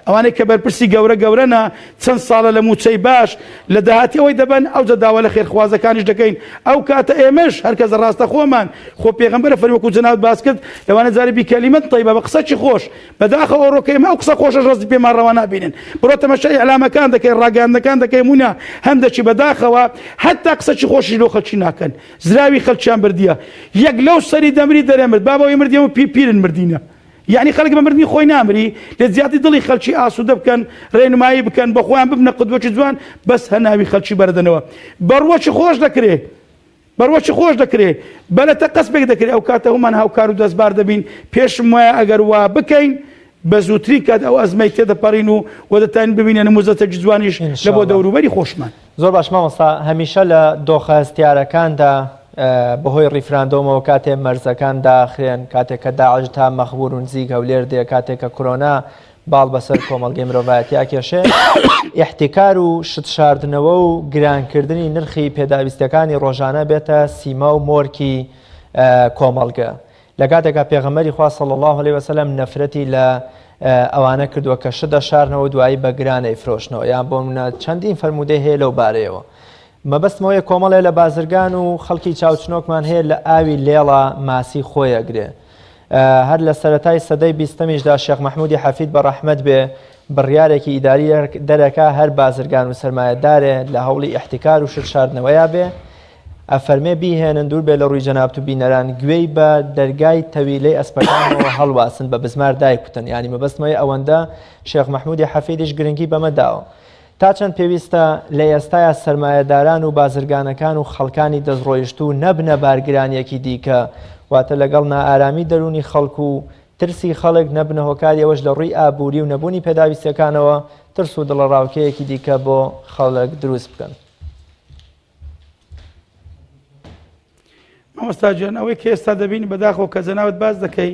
ئەوانەی کە بەرپرسی گەورەنە چەند ساڵە لە موچەی باش لە داهاتیەوەی دەبن ئەو جە داوا لە خێرخوازەکانیش دەکەین ئەو کاتە ئێمەش هەرکەس ڕاستە خۆمان خۆ پێغەمبەرە فەرمووەکو جەناب باس کرد لەوانە جارێبی کەلیمەت طەیبە بە قسەی خۆش بەداخەوە ڕۆکەی ئەو قسە خۆشە ڕستی پێمان ڕەوا نابینن بڕۆ تەماشای ئەعلامەکان دەکەین ڕاگەاندنەکان دەکەی مونە هەندێکی بەداخەوە حتا قسەی خۆشی لۆ خەڵکی ناکەن زراوی خەڵکیان بردیە یەک لەو سەری دەمری دەرێمرد بابەوەی مردیەوە پیرن مردینە یعنی خەڵک بە مردنی خۆی نامری لە زیادی دڵی خەڵکی ئاسوودە بکەن ڕێنمایی بکەن بە خۆیان ببنە قودوەکی جوان بەس هەناوی خەڵکی بەردەنەوە بەڕوەچی خۆش دەکرێت بەڕوەچی خۆش دەکرێت بەلەتە قەسبێک دەکرێت ئەو کاتە هەمان هاوکار و دەستبار دەبین پێشم وایە ئەگەر وا بکەین بە زووتری کات ئەو ئەزمەی تێدەپەڕین و وەدەتان ببینێ نموزەتە جوانیش لە بۆ دەوروبەری خۆشمان زۆر باش مامۆستا هەمیشە لە دۆخە هەستیارەکاندا بەهۆی ڕیفراندۆمەوە کاتێ مەرزەکان داخرێن کاتێک کە داعش تا مەخبور و نزیک هەولێر دێ کاتێک کە کۆرۆنا باڵ بەسەر کۆمەڵگەی مرۆڤایەتیا کێشێ ئیحتیکار و شتشاردنەوە و گرانکردنی نرخی پێداویستەکانی ڕۆژانە بێتە سیما و مۆرکی کۆمەڵگە لە کاتێکا پێغەمبەری خوا صلی الله علیه وسلم نەفرەتی لە ئەوانە کردووە کە شت دەشارنەوە دوایی بە گرانەی فرۆشنەوە یان بۆ منە چەندین فەرمودەی هەیە لەو بارەیەوە مەبەستمەوەی کۆمەڵێ لە بازرگان و خەڵکی چاوچنۆکمان هەیە لە ئاوی لێڵە ماسی خۆیەگرێ هەر لە سەرەتای سەدەی بیستەمیشدا شێخ مەحموودی حەفید بە ڕەحمەت بێ بڕیارێکی ئیداری دەرەکا هەر بازرگان و سەرمایەدارێ لە هەوڵی احتیکار و شتشاردنەوەیە بێ ئەفەرمێ بیهێنن دوور بێ لە ڕووی جەنابەت و بینەران گوێی بە دەرگای تەویلەی ئەسپەکانەوە هەڵواسن بە بزمار دایکوتن ینی مەبەستمەوەی ئەوەندە شێخ مەحموودی حەفیدیش گرنگی بەمەداوە تا چەند پێویستە لە ئێستاە سەرمایەداران و بازرگانەکان و خەڵکانی دەستڕۆیشت و نەبنە بارگرانیەکی دیکە واتە لەگەڵ نائارامی دەرونی خەڵک و ترسی خەڵک نەبنە هۆکاری ئەوەش لە ڕووی ئابووری و نەبوونی پێداویستەکانەوە ترس و دڵەڕاوکەیەکی دیکە بۆ خەڵک دروست بکەن. مامۆستاجیان ئەوەی کە ئێستا دەبینی بەداخەوە کە جەنابەت باز دەکەی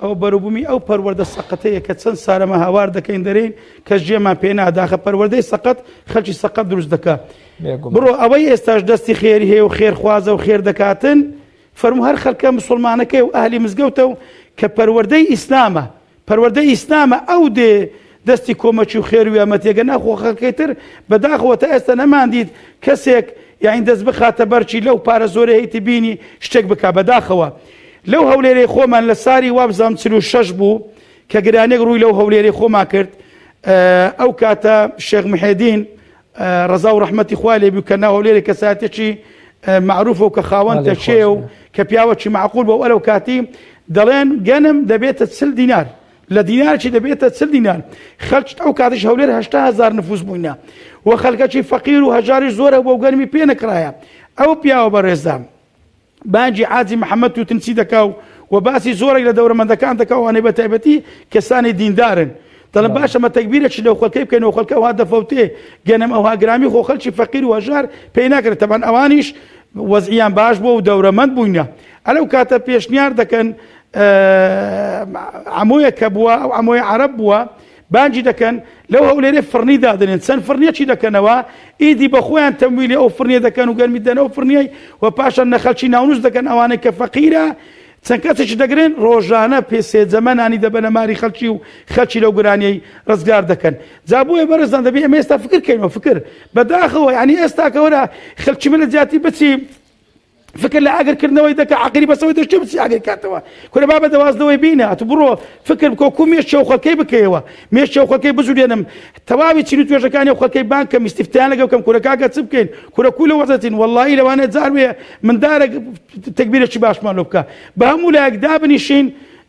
ئەو بەروبوومی ئەو پەروەردە سەقەتەیە کە چەند سارەمە هاوار دەکەین دەرێن کەس جێمان پێ ناداخە پەروەردەی سەقەت خەڵکی سەقەت دروست دەکات بڕۆ ئەوەی ئێستاش دەستی خێری هەیە و خێرخوازە و خێر دەکاتن فەرموو هەر خەڵکە موسڵمانەکەی و ئەهلی مزگەوتە و کە پەروەردەی ئیسلامە ئەو دێ دەستی کۆمەچی و خێر و یامەتیەگە ناخۆ خەڵکەی تر بەداخەوە تا ئێستا نەماندید کەسێک یاین دەست بخاتە بەرچی لەو پارە زۆرە هەیتی بینی شتێک بک بەداخەوە لەو هەولێرەی خۆمان لە ساری وابزام 46 بوو کە گرانێک ڕووی لەو هەولێرەی خۆمان کرد ئەو کاتە شێخ محێدین ڕەزا و ڕەحمەتی خوا لێ بوو کە ناو هەولێرە کەساتێکی معروفە و کە خاوەنتە چێ و کە پیاوەکی معقول بۆ ئەلەو کاتی دەڵێن گەنم دەبێتە 40 دینار لە دینارچی دەبێتە 40 دینار خەڵک ئەو کاتیش هەولێر 80000 نفوس بووینە و خەڵکەکی فەقیر و هەژاری زۆرە بۆ گەرمی پێ نەکرایە ئەو پیاوە بەڕێزدام بانجی عاجی محەممەد و تنسی دەکا و باسی زۆرێک لە دەورەمەندەکان دەکەوانەی بە تایبەتی کەسانی دیندارن دەڵم باشەمە تەکبیرێکی لەو خەڵکەی بکەین و خەڵکە ئەوها دەفەوتێ گەنم ئەوها گرامی خۆ خەڵکی فەقیر و هەژار پێی ناکرێت تەبەن ئەوانیش وەزعیان باش بووە و دەورەمەند بووینە ئەلەو کاتە پێشنیار دەکەن عمویە کە بووە ئەو عموی عەرەب بووە بانجی دەکەن لەو هەولێرێ فڕنی دادنێن چەند فڕنیەکی دەکەنەوە ئیدی بە خۆیان تەمویلی ئەو فڕنیە دەکەن و گەرمی دەنەوە فڕنیای و پاشان نەخەڵکی ناونووس دەکەن ئەوانەی کە فەقیرە چەند کەسێکی دەگرێن ڕۆژانە پێسێ جەمەنانی دەبەنە ماری خەڵکی و خەڵکی لەو گرانیەی ڕزگار دەکەن جا بۆیە بەرزان دەبێ ئێمە ئێستا فکرکەینەوە فکر بەداخەوە یعنی ئێستا کەوەرە خەڵکی من لە جیاتی بچی فکر لە ئاگرکردنەوەی دەکە عقلی بەسەوەی دەشتێ بچی ئاگر کاتەوە کورە با بە دەواازنەوەی بینە ئەتو بڕۆ فکر بکە کو مێش چێو خەڵکەی بکەیەوە مێش چێو خەڵکەی بزورێنم تەواوی چین و توێژەکانی و خەڵکەی بانکە میستیفتیان لەگەڵ بکەم کورە کاکە چ بکەین کورە کوی لە وەزەتین وەڵڵاهی لەوانەیە جار وێ مندارێک تەکبیرێکی باشمان لۆ بکە بە هەموو لایەک دابنیشین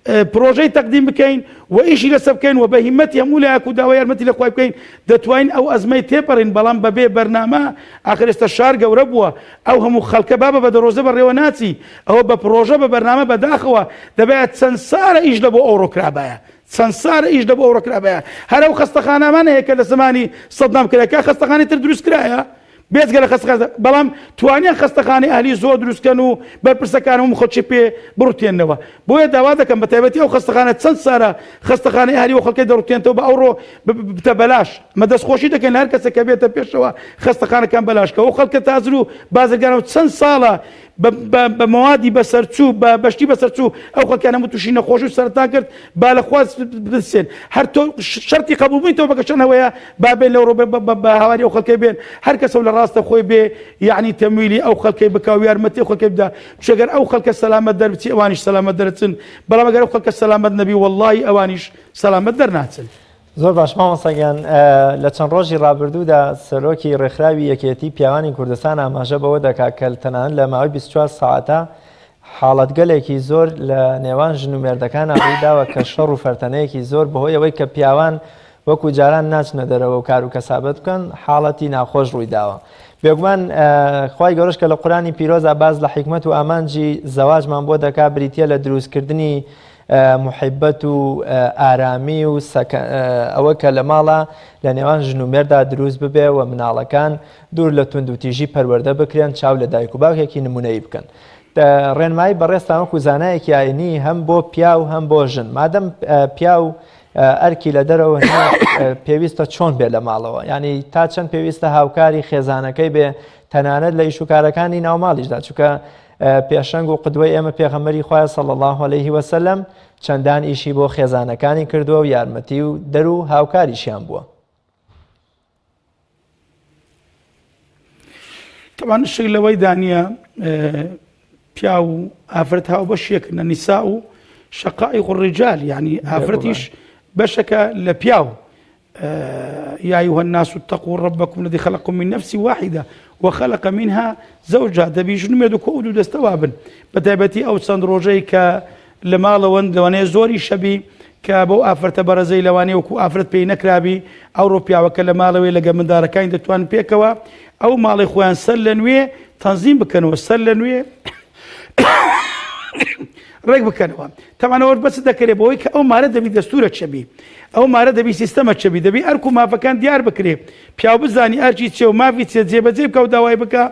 پرۆژەی تەقدیم بکەین و ئیشی لەسەر بکەین و بە هیمەتی هەموو لایەک و داوای یارمەتی لە خوای بکەین دەتوانین ئەو ئەزمەی تێپەڕین بەڵام بەبێ بەرنامە ئاخر ئێستا شار گەورە بووە ئەو هەموو خەڵکە بابە بە دەڕۆژە بەڕێوە ناچی ئەوە بە پرۆژە بە بەرنامە بەداخەوە دەبێت چەند سارە ئیش لە بۆ ئەوڕۆکرابایە چەند سارە ئیش لە بۆ ئەوڕۆکرابایە هەر ئەو خەستەخانەمان هەیە کە لە زمانی سەدام کرایە خەستەخانەی تر دروست کرایە بێزگە لە خەستەخانە بەڵام توانیان خەستەخانەی ئەهلی زۆر دروستکەن و بەرپرسەکانم خۆچی پێ بڕوتێنەوە بۆیە داوا دەکەم بە تایبەتی ئەو خەستەخانە چەند سارە خەستەخانەی ئەهلی و خەڵکی دەڕوتێنەوە بە ئەوڕۆ بتە بەلاش مەدەستخۆشی دەکەن هەر کەسێک بێتە پێشەوە خەستەخانەکان بەلاشکە ئەو خەڵکە تازر و بازرگانەوە چەند ساڵە بە موادی بەسەرچوو بە بەشتی بەسەرچوو ئەو خەڵکیان هەموو تووشی نەخۆش و سەرەتا کرد با لە خواز بسێن هەر تۆ شەرتی قبول بوویتەوە بەکەشەنەوەیە با بێن لەو ڕۆ بە هاواری ئەو خەڵکی بێن هەر کەسە لە ڕاستە خۆی بێ یعنی تەمویلی ئەو خەڵکی بکاو یارمەتی ئەو خەڵکی بدا شەگەر ئەو خەڵکە سەلامەت دەربچی ئەوانیش سەلامەت دەرچن بەڵام ئەگەر ئەو خەڵکە سەلامەت نەبی وەڵڵاهی ئەوانیش سەلامەت دەرناچن زۆر باش مامۆستاگیان لە چەند ڕۆژی ڕابردوودا سەرۆکی ڕێکخراوی یەکێتی پیاوانی کوردستان ئاماژە بەوە دەکات کە تەنانەت لە ماوەی 24 ساعەتە حاڵەتگەلێکی زۆر لە نێوان ژن و مێردەکان ڕوویداوە کە شەڕ و فەرتەنەیەکی زۆر بەهۆی ئەوەی کە پیاوان وەکو جاران ناچنە دەرەوە و کار و کەسابەت بکەن حاڵەتی ناخۆش ڕوویداوە بێگومان خوای گەورەش کە لە قورآنی پیرۆزە باز لە حیکمەت و ئامانجی زەواجمان بۆ دەکات بریتیە لە دروستکردنی محبەت و ئارامی و ئەوە کە لە ماڵە لە نێوان ژن و مێردا دروست ببێ و مناڵەکان دوور لە تونند و تیژی پەروەردە بکرێن چاو لە دایک و باوکێکی نمونەیی بکەن ڕێنمایی بەڕێستان وەکو زانایەکی ئاینی هەم بۆ پیا و هەم بۆ ژن مادەم پیا و ئەرکی لە دەرەوە پێویستە چۆن بێ لە ماڵەوە ینی تا چەند پێویستە هاوکاری خێزانەکەی بێ تەنانەت لە ئیشوکارەکانی ناوماڵیشدا چونکە پێشەنگ و قدوەی ئێمە پێغەمبەری خوای صلی الله علیه وسلم چەندان ئیشی بۆ خێزانەکانی کردووە و یارمەتی و دەر و هاوکاریشیان بووە طبعا شەی لەوەی دانیە پیا و ئافرەت هاو بەشێکن نەنیسا و شقائق الرجال يعني ئافرەتیش بەشەکە لە پیاو يا أيها الناس اتقوا ربكم الذي خلقكم من نفس واحدة وخلق منها زوجها دەبی ژن و مێردوو کۆ و دوو دەستەوا بن بەتایبەتی ئەو چەند ڕۆژەی کە لە ماڵەوەن لەوانەیە زۆری شەبی کە بەو ئافرەتە بەرەزەی لەوانەیە وەکو ئافرەت پێی نەکرابی ئەو ڕۆپیاوەکە لە ماڵەوەی لەگە مندارەکانی دەتوانن پێکەوە ئەو ماڵی خۆیان سەر لە نوێ تەنزیم بکەنەوە سەر لە نوێ ڕێک بکەنەوە تەمانەوە بەس دەکرێت بەوەی کە ئەو مارە دەبی دەستورە چەبی ئەو مارە دەبی سیستەمە چەبی دەبی ئەرک و مافەکان دیار بکرێ پیاو بزانی ئەرچی چێ و مافی چێ جێبەجێ بکە و داوای بکە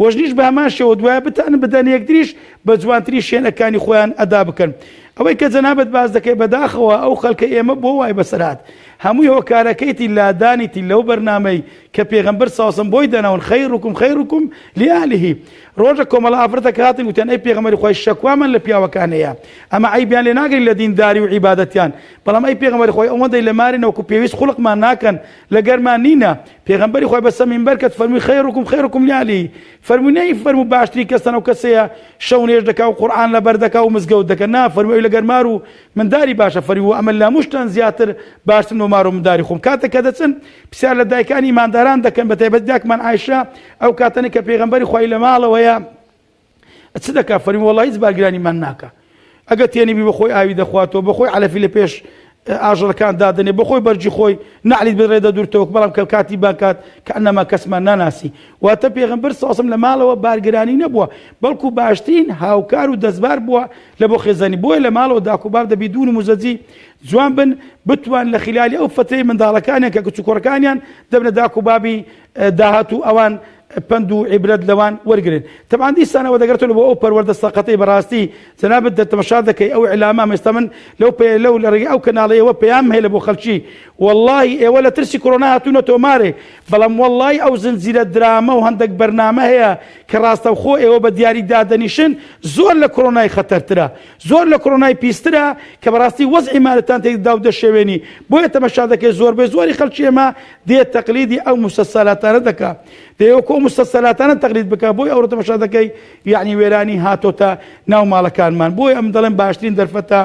وەژنیش بە هەمان شێوە دوایە بتانن بدەن یەکتریش بە جوانتری شوێنەکانی خۆیان ئەدا بکەن ئەوەی کە جەنابەت باز دەکەی بەداخەوە ئەو خەڵکە ئێمە بۆ وای بەسەرات هەمووی هۆکارەکەیتی لادانیتی لەو بەرنامەی کە پێغەمبەر ساسم بۆی دەناون خەیڕکم لئالیه ڕۆژە کۆمەڵە ئافرەتەکە هاتن وتیان ئەی پێغەمبەری خۆی شەکوامان لە پیاوەکان هەیە ئەمە عیبیان لێ ناگەین لە دینداری و عیبادەتیان بەڵام ئەی پێغەمبەری خۆی ئەوەندەی لە مارینە وەکو پێویست خوڵقمان ناکەن لە گەرمان نینە پێغەمبەری خۆی بەسە مینبەر کە فەرمووی خەیڕکم لئالیه فەرمووی فەرموو باشترین کەسە ئەو کەسەیە شەو نوێژ دەکا و قورئان لەبەر دەکا و مزگەوت دەکە نا فەرمووی لە گەرمار و منداری باشە فەرمووی ئەمە لە موشتان زیاتر باشترن و مار و منداری خۆم کاتێک کە دەچن پرسیار لە دایکانی ئیمانداران دەکەن بە تایبەت دایکمان عایشە ئەو کاتەنێک کە پێغەمبەری خۆی لە ماڵەوەیە چ دەکا فەرمووی وەڵڵاهی هیچ بارگرانیمان ناکە ئەگەر تێنیبی بەخۆی ئاوی دەخواتەوە بەخۆی عەلەفی لە پێش ئاژەڵەکان دادنێ بەخۆی بەرجی خۆی نەعلیت بڕێدە دوورتەوە بەڵام کە کاتی باکات کە ئەنەما کەسمان ناناسی واتە پێغەمبەر ساسم لە ماڵەوە بارگرانی نەبووە بەڵکو باشترین هاوکار و دەستبار بووە لە بۆ خێزانی بۆیە لە ماڵەوە داکوبار دەبی دوون و مزەجی جوان بن بتوان لە خلالی ئەو فترەی منداڵەکانیان کە کچوکۆڕەکانیان دەبنە داکوبابی داهات و ئەوان پند و عیبرەت لەوان وەرگرن طبعا دیسانەوە دەگەڕێتەوە بۆ ئەو پەروەردە سەقەتەی بەڕاستی جەنابەت دەتەماشا دەکەی ئەو ئیعلامە ئێستا من لەو لە ڕێگەی ئەو کەناڵی ئێوە پەیام هەیە لە بۆ خەڵکی وەڵڵاهی ئێوە لە ترسی کۆڕۆنا هاتوونەتەوە مارێ بەڵام وەڵڵاهی ئەو زنجیرە درامە و هەندێک بەرنامە هەیە کە ڕاستەوخۆ ئێوە بە دیاری دادەنیشن زۆر لە کۆڕۆنای خەتەرترە زۆر لە کۆڕۆنای پیسترە کە بەڕاستی وەزعی مالەتان تێکدا و دەشێوێنی بۆیە تەماشا دەکەی زۆربەی زۆری خەڵکی ئێمە دێت تەقلیدی ئەو موسەسەلاتانە دەکات دەیەوە مستەسەلاتانە تەقلید بکە بۆی ئەوڕۆ تەماشا دەکەی یعنی وێرانی هاتۆتە ناو ماڵەکانمان بۆی ئەم دەڵێن باشترین دەرفەتە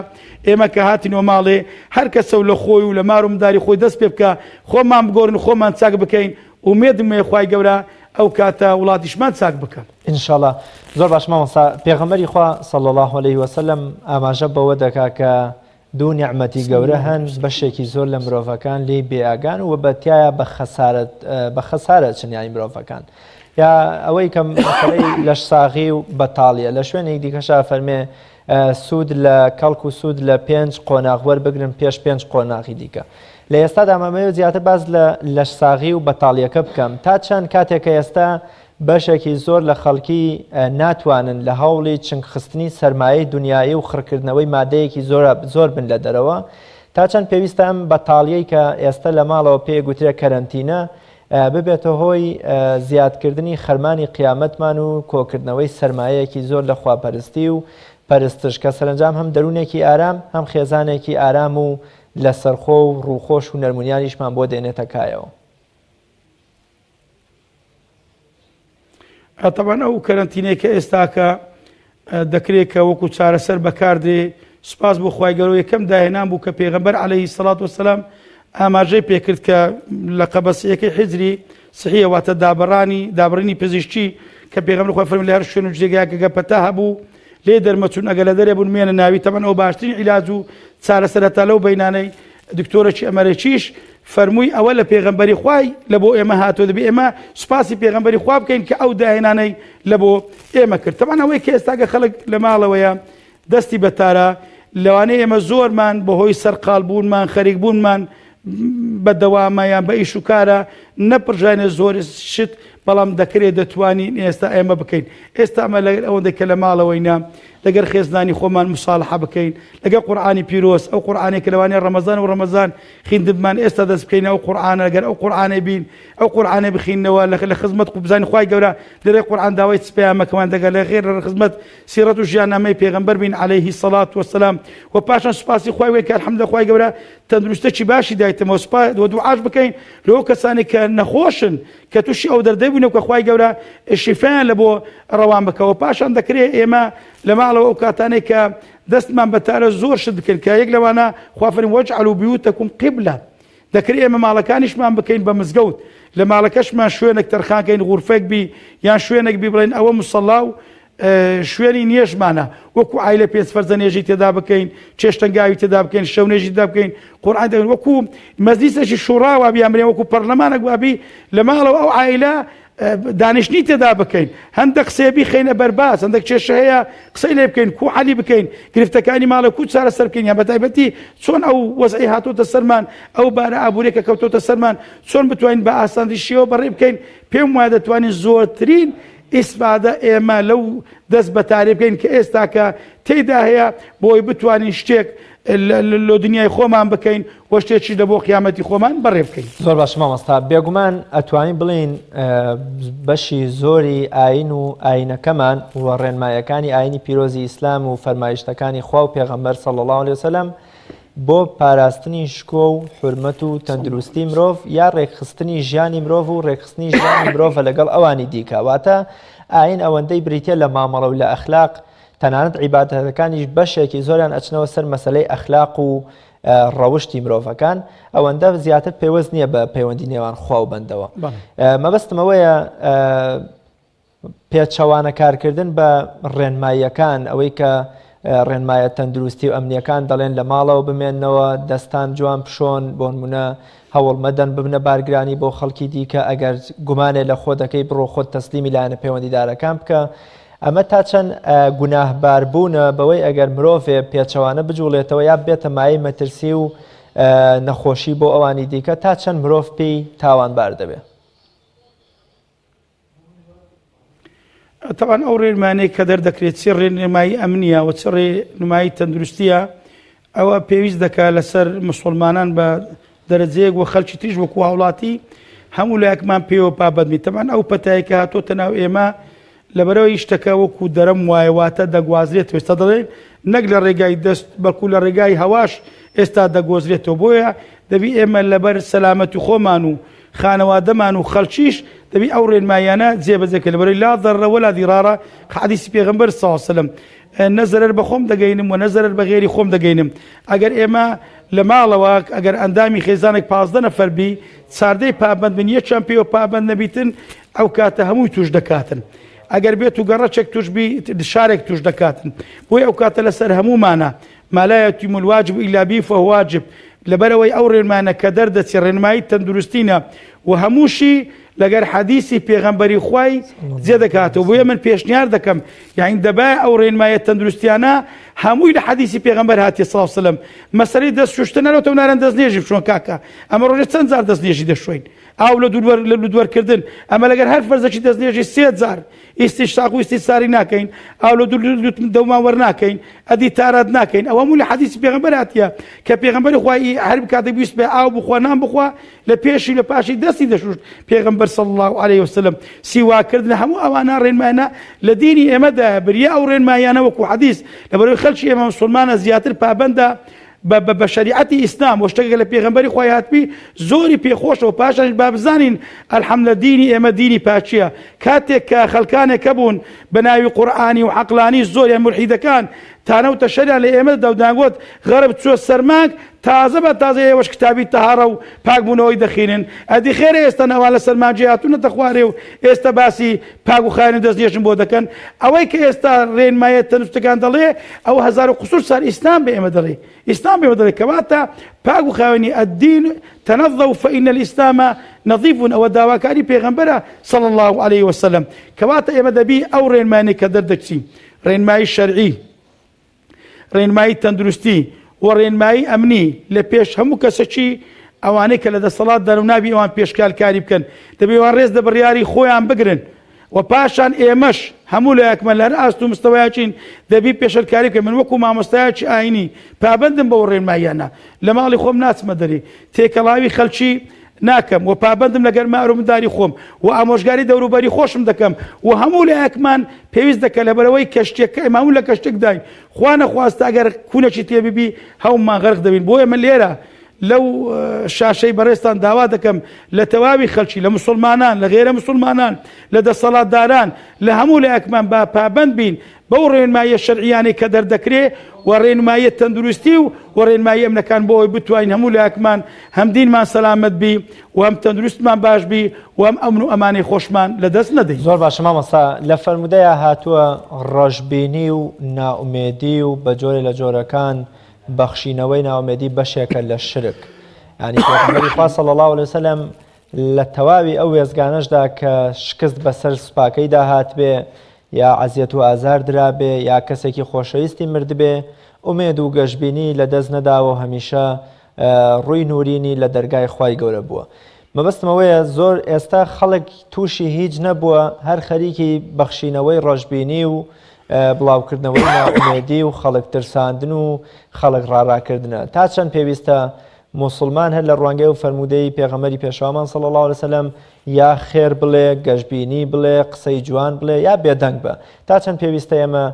ئێمە کە هاتینەوە ماڵێ هەر کەسە لە خۆی و لە مار و مداری خۆی دەست پێ بکە خۆمان بگۆڕن و خۆمان چاک بکەین ومێدم خوای گەورە ئەو کاتە وڵاتیشمان چاک بکە. ئینشاءڵڵا زۆر باش مامۆستا پێغەمبەری خوا صلی الله علیه وسلم ئاماژە بەوە دەکا کە دوو نیعمەتی گەورە هەن بەشێکی زۆر لە مرۆڤەکان لێی بێئاگان و بەتیایە بە خەسارە چنیانی مرۆڤەکان یا ئەوەی کە مەسەلەی لەش ساغی و بەتاڵیە لە شوێنێک دیکەشا فەرمێ سوود لە کەڵک و سوود لە 5 قۆناغ وەربگرن پێش 5 قۆناغی دیکە لە ئێستادا مەمەوێت زیاتر باز لە لەش ساغی و بەتاڵیەکە بکەم تا چەند کاتێکە ئێستا بەشێکی زۆر لە خەڵکی ناتوانن لە هەوڵی چنگخستنی سەرمایەی دنیایی و خڕکردنەوەی مادەیەکی زۆر بن لە دەرەوە تا چەند پێویستە ئەم بەتاڵیەی کە ئێستا لە ماڵەوە پێگوترێ کەرەنتینە ببێتە هۆی زیادکردنی خەرمانی قیامەتمان و کۆکردنەوەی سەرمایەیەکی زۆر لە خواپەرستی و پەرستش کە سەرنجام هەم دەروونێکی ئارام هەم خێزانێکی ئارام و لە سەرخۆ و ڕووخۆش و نەرمونیانیشمان بۆ دێنێتە کایەوە. طبعا ئەو کەرەنتینەی کە ئێستاکە دەکرێت کە وەکو چارەسەر بەکاردێ سپاس بۆ خوای گەورە یەکەم داهێنان بوو کە پێغەمبەر عەلەیهی سەڵات وەسەلام ئاماژەی پێکرد کە لە قەبەسەیەکەی حیجری سحیە واتە دابڕینی پزیشکی کە پێغەمبەر خوا فەرمی لە هەر شوێن و جێگایەکە گەپەتا هەبوو لێ دەرمەچوون ئەگەر لە دەرێ بوون مێنە ناوی تەمەن ئەو باشترین عیلاج و چارەسەرەتا لەو بەینانەی دکتۆرەکی ئەمەرێکیش فەرمووی ئەوە لە پێغەمبەری خوای لە بۆ ئێمە هاتووە دەبێ ئێمە سوپاسی پێغەمبەری خوا بکەین کە ئەو داهێنانەی لە بۆ ئێمە کرد. تەمان ئەوەی کە ئێستاکە خەڵک لە ماڵەوەیە دەستی بەتارە لەوانەیە ئێمە زۆرمان بەهۆی سەرقاڵ بوونمان خەریک بوونمان بەدەوامەیان بە ئیش و کارە نەپڕژانێ زۆر شت بەڵام دەکرێت دەتوانین ئێستا ئێمە بکەین. ئێستا ئەمە ئەوەندە کە لە ماڵەوەینا لەگەر خێزانی خۆمان مساڵحە بکەین لەگەر قورئانی پیرۆز ئەو قورئانێک کە لەوانەیە ڕەمەزان خوێندبمان ئێستا دەست بکەین ئەو قورئانە لەگەر ئەو قورئانەی بین ئەو قورئانەی بخینەوە لە خزمەت بزانین خوای گەورە لەرێ قورئان داوای سپیامەکەمان دەگەر لە غێر لە خزمەت سیرەت و ژیاننامەی پێغەمبەر بین عەلەیهی سەڵات وەسەلام و پاشان سوپاسی خوای وێ کە الحەمدولە خوای گەورە تەندروستێکی باشی دایتەمەوە سوپاس و دوعاش بکەین لەو کەسانی کە نەخۆشن کە تووشی ئەو دەردەی بوونەوە کە خوای گەورە شیفایان لە بۆ ڕەوان بکەوە پاشان دەکرێت ئێمە لە ماڵەوە ئەو کاتانەی کە دەستمان بەتارە زۆر شت بکەین کە یەک لەوانە خوا فەرمی وەجعەلوو بیوتەکوم قیبلە دەکرێت ئێمە ماڵەکانیشمان بکەین بە مزگەوت لە ماڵەکەشمان شوێنێک تەرخانکەین غورفێک بی یان شوێنێک بی بڵێن ئەوە موسەڵا و شوێنی نێژمانە وەکو عایلە پێنج فەرزە نێژی تێدا بکەین چێشتەنگاوی تێدا بکەین شەو نێژی تێدا بکەین قورئان دەکەین وەکو مەجلیسێکی شوڕاوە بیامرێن وەکو پەرلەمانێک وابی لە ماڵەوە ئەو عایلە دانیشتنی تێدا بکەین هەندێک قسەیەبی خەینە بەرباس هەندێک کێشە هەیە قسەی لێ بکەین کو عەلی بکەین گرفتەکانی ماڵە کو چارەسەر بکەین یان بەتایبەتی چۆن ئەو وەزعی هاتوۆتە سەرمان ئەو بارە ئابوورێکە کەوتۆتە سەرمان چۆن بتوانین بە ئاساندی شێوە بەڕێ بکەین پێم وایە دەتوانین زۆرترین ئیسفادە ئێمە لەو دەست بەتارێ بکەین کە ئێستاکە تێیدا هەیە بۆی بتوانین شتێک لە دنیای خۆمان بکەین وە شتێکی لە بۆ قیامەتی خۆمان بەڕێ بکەین. زۆر باش مامۆستا بێگومان ئەتوانین بڵین بەشی زۆری ئاین و ئاینەکەمان و ڕێنمایەکانی ئاینی پیرۆزی ئیسلام و فەرمایشتەکانی خوا و پێغەمبەر صلی الله علیه وسلم بۆ پاراستنی شکۆ و حورمەت و تەندروستی مرۆڤ یا ڕێکخستنی ژیانی مرۆڤ و ڕێکخستنی ژیانی مرۆڤە لەگەڵ ئەوانی دیکە واتە ئاین ئەوەندەی بریتە لە مامەڵە و لە ئەخلاق تەنانەت عیبادەتەکانیش بەشێکی زۆریان ئەچنەوە سەر مەسەلەی ئەخلاق و ڕەوشتی مرۆڤەکان ئەوەندە زیاتر پێوەست نییە بە پەیوەندی نێوان خوا و بەندەوە. مەبەستمەوەیە پێچەوانە کارکردن بە ڕێنماییەکان ئەوەی کە ڕێنمایە تەندروستی و ئەمنیەکان دەڵێن لە ماڵەوە بمێننەوە دەستان جوان پشۆن بۆ نمونە هەوڵ مەدەن ببنە بارگرانی بۆ خەڵکی دیکە ئەگەر گومانێ لە خۆ دەکەی بڕۆ خۆت تەسلیمی لایەنە پەیوەندیدارەکان بکە ئەمە تا چەند گوناهبار بوونە بەوەی ئەگەر مرۆڤێ پێچەوانە بجوڵێتەوە یا بێتە مایەی مەترسی و نەخۆشی بۆ ئەوانی دیکە تا چەند مرۆڤ پێی تاوانبار دەبێت. طبعا ئەو ڕێنمانەی کە دەردەکرێت چی ڕێنمایی ئەمنیە و چ ڕێنمایی تەندروستیە ئەوە پێویست دەکات لەسەر مسلمانان بە دەرەجەیەک و خەڵکی تریش وەکو هاوڵاتی هەموو لایەکمان پێوە پابەدمی تەمان ئەو پەتایە کە هاتۆتە ناو ئێمە لەبەرەوەی شتەکە وەکو دەرەم وایەواتە دەگوازرێتەوە ئێستا دەڵێن نەک لە ڕێگای دەست بەڵکو لە ڕێگای هەواش ئێستا دەگۆزرێتەوە بۆیە دەبی ئێمە لەبەر سەلامەتی خۆمان و خانەوادەمان و خەڵکیش دەبی ئەو ڕێنمایانە جێبەجێکە لەبەرەوەی لا ضەررە وەلا ضیرارە حەدیسی پێغەمبەر صلی الله علیه و سلم نە زەرەر بە خۆم دەگەینم و نە زەرەر بە غێری خۆم دەگەینم ئەگەر ئێمە لە ماڵەوە ئەگەر ئەندامی خێزانێک 15 نەفەر بی چاردەی پابند بن یەکیان پێوە پابند نەبیتن ئەو کاتە هەمووی توش دەکاتن ئەگەر بێت و گەڕەچێک توش بی شارێک توش دەکاتن بۆی ئەو کاتە لەسەر هەمومانە ما لا يتم الواجب إلا به فهو واجب لەبەرەوەی ئەو ڕێنمانە کە دەردەچی ڕێنمایی تەندروستینە و هەمووشی لەگەر حەدیسی پێغەمبەری خوای جێ دەکاتەوە بۆیە من پێشنیار دەکەم یعنی دەبای ئەو ڕێنمایە تەندروستیانە هەمووی لە حەدیسی پێغەمبەر هاتی صلی الله علیه وسلم مەسەلەی دەست شوشتن نەرەوە نارەن دەستنێژی بشۆن کاکە ئەمە ڕۆژێ چەند جار دەستنێژی دەشوین ئاو لە دوورکردن ئەمە لەگەر هەر فەرزەکی دەستنێژی 3 جار ئیستیشتاق و ئیستیساری ناکەین ئاو لە دەومان وەرناکەین ئەدی تارات ناکەین ئەوە هەموو لە حەدیسی پێغەمبەر هاتیە کە پێغەمبەری خوای هەر کاتێک ویست بێ ئاو بخوا نان بخوا لە پێشی لە پاشی دەستی دەشوشت پێغەمبەر صلی الله عليه وسلم سیواکردن هەموو ئەوانە ڕێنمایانە لە دینی ئێمەدا بریا ئەو ڕێنمایانە وەکو حەدیث لەبەرەوەی خەڵکی ئێمە مسلمانە زیاتر پابەندە بە شریعەتی ئیسلام و شتێکێک لە پێغەمبەری خوای هاتبی زۆری پێخۆشەوە پاشان با بزانین ئەلحەمدولە دینی ئێمە دینی پاچیە کاتێک کە خەڵکانێک بوون بە ناوی قورئانی و عەقلانی زۆریان مولحیدەکان تانەوتە شەریان لە ئێمە دەودانگوت غەرب چوە سەرمانگ تازە بە تازە ئێوەش کتابی تەهارە و پاکبوونەوەی دەخینن ئەدی خێرە ئێستا نەوان لە سەرمانجی هاتوونەتە خوارێ و ئێستا باسی پاک و خاوێنی دەستنێژن بۆ دەکەن ئەوەی کە ئێستا ڕێنمایە تەندروستەکان دەڵێ ئەو هەزار و قوسور سال ئیسلام بە ئێمە دەڵێ ئیسلام بە ئێمە دەڵێ کەواتە پاک و خاوێنی الدین تنظف فإن الإسلام نظيف ئەوە داواکاری پێغەمبەرە صلی الله عليه وسلم کەواتە ئێمە دەبی ئەو ڕێنمایانەی کە دەردەچین ڕێنمایی شەرعی ڕێنمایی تەندروستی و ڕێنمایی ئەمنی لە پێش هەموو کەسێکی ئەوانەی کە لە دەسەڵات دەر و نابی ئەوان پێشکالکاری بکەن دەبێ ئەوان ڕێز دەبڕیاری خۆیان بگرن و پاشان ئێمەش هەموو لە یەکمە لەر ئاست و مستەوایەکین دەبی پێشەرکاری بکەن من وەکو مامۆستایەکی ئاینی پابەندم بەو ڕێنماییانە لە ماڵی خۆم ناچمە دەرێ تێکەڵاوی خەڵکی ناکەم و پابەندم لەگەر مارومداری خۆم و ئامۆژگاری دەوروبەری خۆشم دەکەم و هەموو لە یەکمان پێویست دەکە لەبەرەوەی کەشتێکە ئێمە لە کەشتێک داین خوا نەخواستە ئەگەر کوونێکی تێببی هەوممان غەرق دەبین بۆ ئێمە لێرە لەو شاشەی بەڕێستان داوا دەکەم لە تەواوی خەڵکی لە مسلمانان لە غێرە مسلمانان لە دەسەڵاتداران لە هەموو لە یەکمان با پابەند بین بەو ڕێنمایە شەرعیانەی کە دەردەکرێ و ڕێنمایە تەندروستی و ڕێنمایی ئەمنەکان بۆ ئەوەی بتوانین هەموو لە یەکمان هەم دینمان سەلامەت بی و هەم تەندروستمان باش بی و هەم ئەمن و ئەمانی خۆشمان لەدەست نەدەین. زۆر باشە مامۆستا لە فەرمودەیە هاتووە ڕەشبینی و ناومێدی و بە جۆرێ لە جۆرەکان بەخشینەوەی ناومێدی بەشێکە لە شرک ینی پێغەمبەری خوا صلی الله علیه وسلم لە تەواوی ئەو وێزگانەشدا کە شکست بەسەر سوپاکەیدا هات بێ یا عەزیەت و ئازار درا بێ یا کەسێکی خۆشەویستی مرد بێ ئومێد و گەشببینی لە دەست نەداوە و هەمیشە ڕووی نورینی لە دەرگای خوای گەورە بووە. مەبەستمەوەیە زۆر ئێستا خەڵک تووشی هیچ نەبووە هەر خەریکی بەخشینەوەی ڕەشببینی و بڵاوکردنەوەی ناومێدی و خەڵک ترساندن و خەڵک ڕاڕاکردنە تا چەند پێویستە مسلمان هەر لە ڕوانگەی و فەرمودەی پێغەمبەری پێشەوامان صلی الله علیه وسلم یا خێر بڵێ گەشببینی بڵێ قسەی جوان بڵێ یا بێدەنگ بە تا چەند پێویستە ئێمە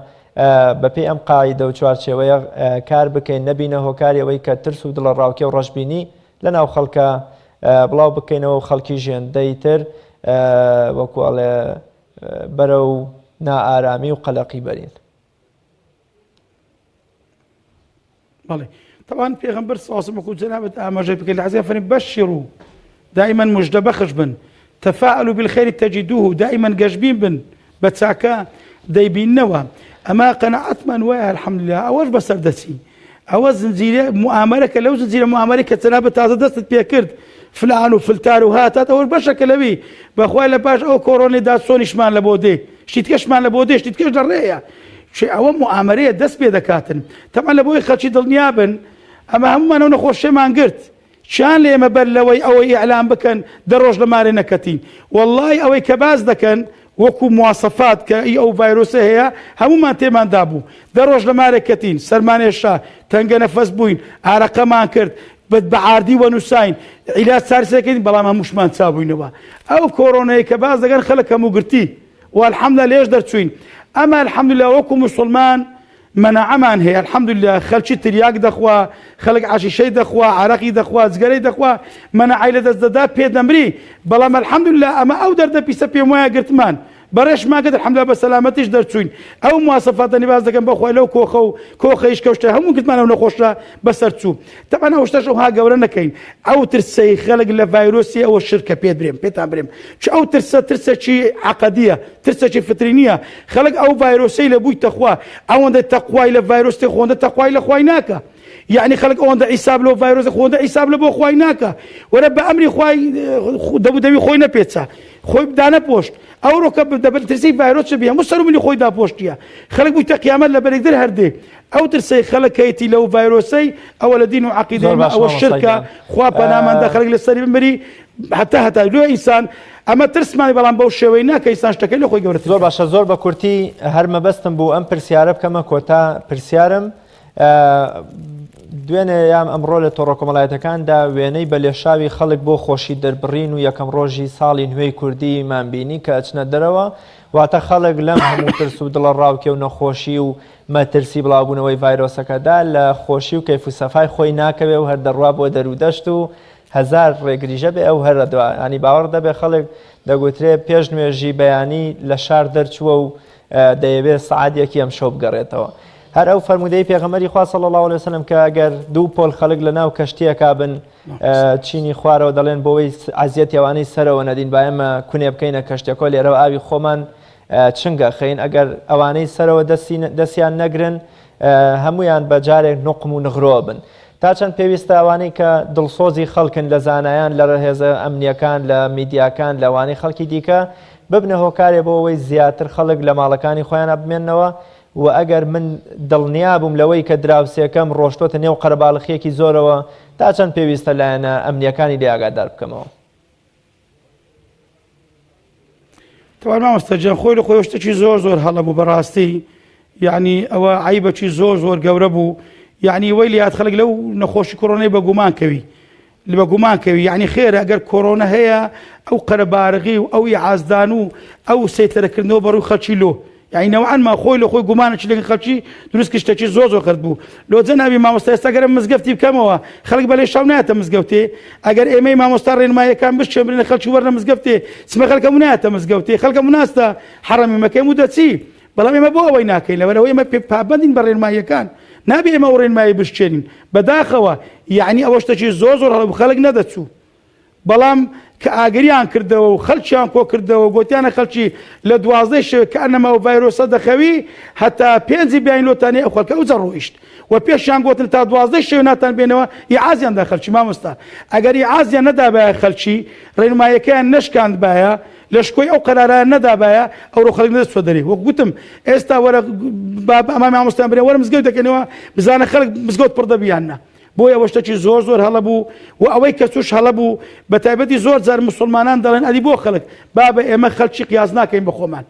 بەپێی ئەم قاعیدە و چوارچێوەیە کار بکەین نەبینە هۆکاری ئەوەی کە ترس و دڵە ڕاوکێ و ڕەشببینی لەناو خەڵکە بڵاو بکەینەوە و خەڵکی ژێندەی تر وەکو ئەڵێ بەرە و نائارامی و قەلەقی بەرین. بەڵێ طبعا پێغەمبەر صلی الله علیه و سلم جنابەت ئاماژەی بکەین لە حەدیث فەرمی بەشیروا دائما مژدە بەخش بن تفاءلوا بالخير تجدوه دائما گەشببین بن بە چاکە دەیبیننەوە ئەما قەنەعەتمان وایە الحەمدولله ئەوەش بەسەر دەچی ئەوە زنجیرە موامەرەکە لەو زنجیرە موامەرەی کە جەنابەت تازە دەستت پێ کرد فلان و فلتار و هاتات ئەوەش بەشەکە لەوی بەخوای لە پاش ئەو کۆڕۆنەیدا چۆنیشمان لە بۆ دێ شتی تکەشمان لە بۆ دێ شتی تکەش دەڕێیە ئەوە موامەرەیە دەست پێ دەکاتن تەمان لە بۆی خەڵکی دڵنیا بن ئەمە هەمومان ئەو نەخۆشیەمان گرت چیان لە ئێمە بەر لەوەی ئەوەی ئیعلام بکەن دەڕۆژ لە مارێ نەکەتین وەڵڵای ئەوەی کە باز دەکەن وەکو مواسەفات کە ئەو ڤایرۆسە هەیە هەمومان تێماندا بوو دەڕۆژ لە مارێ کەتین سەرمانێشا تەنگە نەفەس بووین ئارەقەمان کرد بە عاردی وەنووسین عیلاج چارەسەرەکەین بەڵام هەمووشمان چابووینەوە ئەو کۆڕۆنەیە کە باز دەگەن خەڵک هەموو گرتی والحەمدولله لێش دەرچوین ئەمە الحەمدولله وەکو موسڵمان منەعەمان هەیە الحەمدولله خەڵکی تریاک دەخوا خەڵک عەشیشەی دەخوا عەرەقی دەخوا جگەرەی دەخوا منەعەی لە دەست دەدا پێدەمری بەڵام الحەمدولله ئەمە ئەو دەردە پیسە پێم وایە گرتمان بەڕێش ماگەت الحەمدوللا بە سەلامەتیش دەرچوین ئەو مواسەفاتە باز دەکەم بەخوای لەو کۆخە و کۆخەیش کەوتە هەموو گرتمانەوە نەخۆشە بەسەر چوو تەبەن ئەو شتەش ئەوها گەورە نەکەین ئەو ترسەی خەڵک لە ڤایرۆسی ئەوە شرکە پێت برێم پێتان برێم چ ئەو ترسەکی عەقەدیە ترسێکی فتری نییە خەڵک ئەو ڤایرۆسەی لە بووی تەخوا ئەوەندە تەقوای لە ڤایرۆستی خۆندە تەقوای لە خوای ناکە يعني خلق أوندا حساب له فيروس خوندا حساب له بو خوای ناکە وەرە بە ئەمری خوای دەبوو خۆی نەپێچە خۆی بدانە پۆشت ئەو ڕۆکە ترسی ڤایرۆس بێ هەموو سەرومنی خۆی داپۆشتیە خەڵک بوویتە قیامەت لە بەرێکتر هەردێ ئەو ترسەی خەڵکەیەتی لەو ڤایرۆسەی ئەوە لە دین و عەقیدەی ئەوە شرکە خوا پەناماندا خەڵک لەسەری بمبەری هەتا لۆ ئینسان ئەمە ترسمانی بەڵام بەو شێوەی ناکە ئینسان شتەکەی لە خۆی گەورەتر. زۆر باشە زۆر بە کورتی هەر مەبەستم بوو ئەم پرسیارە بکەمە کۆتا پرسیارم دوێنێ یام ئەمڕۆ لە تۆڕە کۆمەڵایەتەکاندا وێنەی بە لێشاوی خەڵک بۆ خۆشی دەربڕین و یەکەم ڕۆژی ساڵی نوێی کوردی مابینی کە ئەچنە دەرەوە واتە خەڵک لەم هەموو ترس و دڵە ڕاوکێ و نەخۆشی و مەترسی بڵاوبوونەوەی ڤایرۆسەکەدا لە خۆشی و کەیف و سەفای خۆی ناکەوێ و هەر دەڕوا بۆ دەرودەشت و هەزار ڕێگریژە بێ ئەو هەرە دووە ینی باوەڕ دەبێ خەڵک دەگوترێ پێش نوێژی بەیانی لە شار دەرچووە و دەیەوێت سەعاتێکی ئەم شەو بگەڕێتەوە هەر ئەو فەرمودەی پێغەمبەری خوا صلی الله علیه وسلم کە ئەگەر دوو پۆل خەڵک لە ناو کەشتیەکا بن چینی خوارەوە دەڵێن بۆەوەی عەزیەتی ئەوانەی سەرەوە نەدین با ئێمە کونێ بکەینە کەشتێکۆ لێرەوە ئاوی خۆمان چنگە خەین ئەگەر ئەوانەی سەرەوە دەستیان نەگرن هەمویان بە جارێک نوقم و نغرۆ بن تا چەند پێویستە ئەوانەی کە دڵسۆزی خەڵکن لە زانایان لە هێزە ئەمنیەکان لە میدیاکان لە ئەوانەی خەڵکی دیکە ببنە هۆکارێ بۆ ئەوەی زیاتر خەڵک لە ماڵەکانی خۆیان بمێننەوە و ئەگەر من دڵنیا بووم لەوەی کە دراوسێکەم ڕۆشتۆتە نێو قەرەباڵغیەکی زۆرەوە تا چەند پێویستە لایەنە ئەمنیەکانی لێ ئاگادار بکەمەوە. تەوان مامۆستاجان خۆی لە خۆی شتێکی زۆر هەڵە بوو بەڕاستی یعنی ئەوە عیبەکی زۆر گەورە بوو یعنی وەی لات خەڵک لەو نەخۆشی کۆڕۆنەی بە گومان کەوی بە گومان کەوی یعنی خێرە ئەگەر کۆڕۆنە هەیە ئەو قەرەبارغی و ئەو ئیعازدان و ئەو سەیتەرەکردنەوە بەڕووی خەڵکی لۆ يعني نوعا ما خۆی لە خۆی گومانێکی لەگەڵ خەڵکی دروست شتێکی زۆر کرد بوو لۆجە ناوی مامۆستا ئێستا گەرم مزگەفتی بکەمەوە خەڵک بەلێ شاو نایەتە مزگەوتێ ئەگەر ئێمەی مامۆستا ڕێنماییەکان بشێنبرێنە خەڵکی وەرنە مزگەوتێ چمە خەڵکەم نایەتە مزگەوتێ خەڵکەم ناستە حەڕەمی مەکەی و دەچی بەڵام ئێمە بۆ ئەوەی ناکەین لەوەرەوەی ئێمە پابەندین بە ڕێنماییەکان نابێ ئێمە ڕێنمایی بشێنین بەداخەوە یعنی ئەوە شتێکی زۆر هەڵە خەڵک نەدەچوو بەڵام کە ئاگریان کردەوە و خەڵکیان کۆ کردەوە گوتیانە خەڵکی لە 12 شەوێ کە ئەنەما و ڤایرۆسە دەخەوی هەتا 5 بیاین لۆتانێ ئەو خەڵکە ئەوجە ڕۆیشت و پێشیان گوتن تا 12 شەوێ ناتان بێنەوە ئیعازیاندا خەڵکی مامۆستا ئەگەر ئیعازیان نەدابایە خەڵکی ڕێنماییەکەیان نەشکاندبایە لە شکۆی ئەو قەرارایان نەدابایە ئەوڕۆ خەڵک نەدەچوە دەرێ وەک گوتم ئێستا وەرە ئەمام مامۆستایان برێن وەرە مزگەوت دەکەنەوە بزانە خەڵک مزگەوت پڕ دەبیانە بۆیە ئەوە شتێکی زۆر هەڵە بوو و ئەوەی کە توش هەڵە بوو بە تایبەتی زۆر جار مسلمانان دەڵێن ئەدی بۆ خەڵک بابە ئێمە خەڵکی قیاس ناکەین بە خۆمان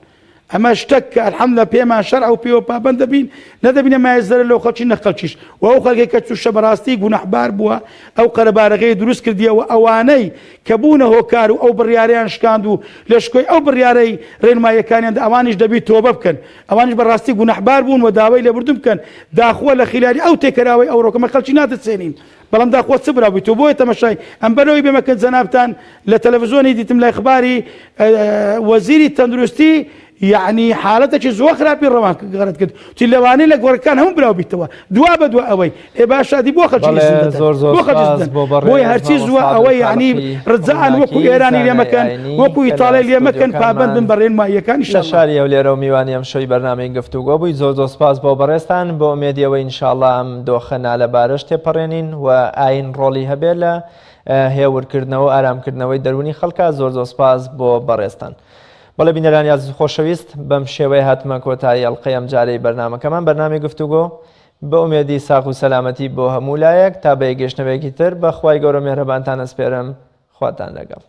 ئەمە شتێک کە الحەمدوللا پێمان شەرع و پێوە پابەند دەبین نەدەبینە مایەزەرە لەو خەڵکی نەخەڵکیش و ئەو خەڵکی کە توشە بەڕاستی گونەحبار بووە ئەو قەرەبارەکەی دروست کردیەوە ئەوانەی کە بوونە هۆکار و ئەو بڕیاریان شکاند و لە شکۆی ئەو بڕیارەی ڕێنماییەکانیاندا ئەوانیش دەبی تۆبە بکەن ئەوانیش بەڕاستی گونەحبار بوون و داوای لێبوردن بکەن داخۆ لە خیلالی ئەو تێکەراوەی ئەو ڕۆکەمە خەڵکی نادەچێنین بەڵام داخۆ چ براوی تۆ بۆیە تەمەشای ئەم بەرەوەی بێمەکە جەنابتان لە تەلەڤیزۆنی دیتم لە ئەخباری وەزیری تەندروستی يعني حالەتێکی زۆر خراپی ڕەوان گەڕێت کرد تی لەوانەی لە گۆڕەکان هەموو براو بیتەوە دوا بە دوا ئەوەی ێ باشادی بۆ خەڵکی بۆی هەرچی زووە ئەوەی یعنی ڕجەعان وەکو ئێرانی لێمەکەن وەکو ئیتاڵی لێمەکەن پابەند بن بە ڕێنماییەکانی شاری ئەو لێرە و میوانی ئەم شەوی بەرنامەی گفتوگۆ بووی زۆر سپاس بۆ بەڕێستان بۆ ئومێدیەوەی ئینشاءڵڵا ئەم دۆخە نالەبارەش تێپەڕێنین و ئاین ڕۆڵی هەبێت لە هێورکردنەوە ئارامکردنەوەی دەرونی خەڵکە زۆر سپاس بۆ بەڕێستان. بەڵێ بینەرانی عەزیز خۆشەویست بەم شێوەیە هاتمە کۆتایی ئەڵقەی ئەم جارەی بەرنامەکەمان بەرنامەی گفتوگۆ بە ئومێدی ساغ و سەلامەتی بۆ هەموو لایەک تا بە یەکگەشتنەوەیەکی تر بە خوای گەورە مێهرەبانتان ئەسپێرم خواتان لەگەڵ.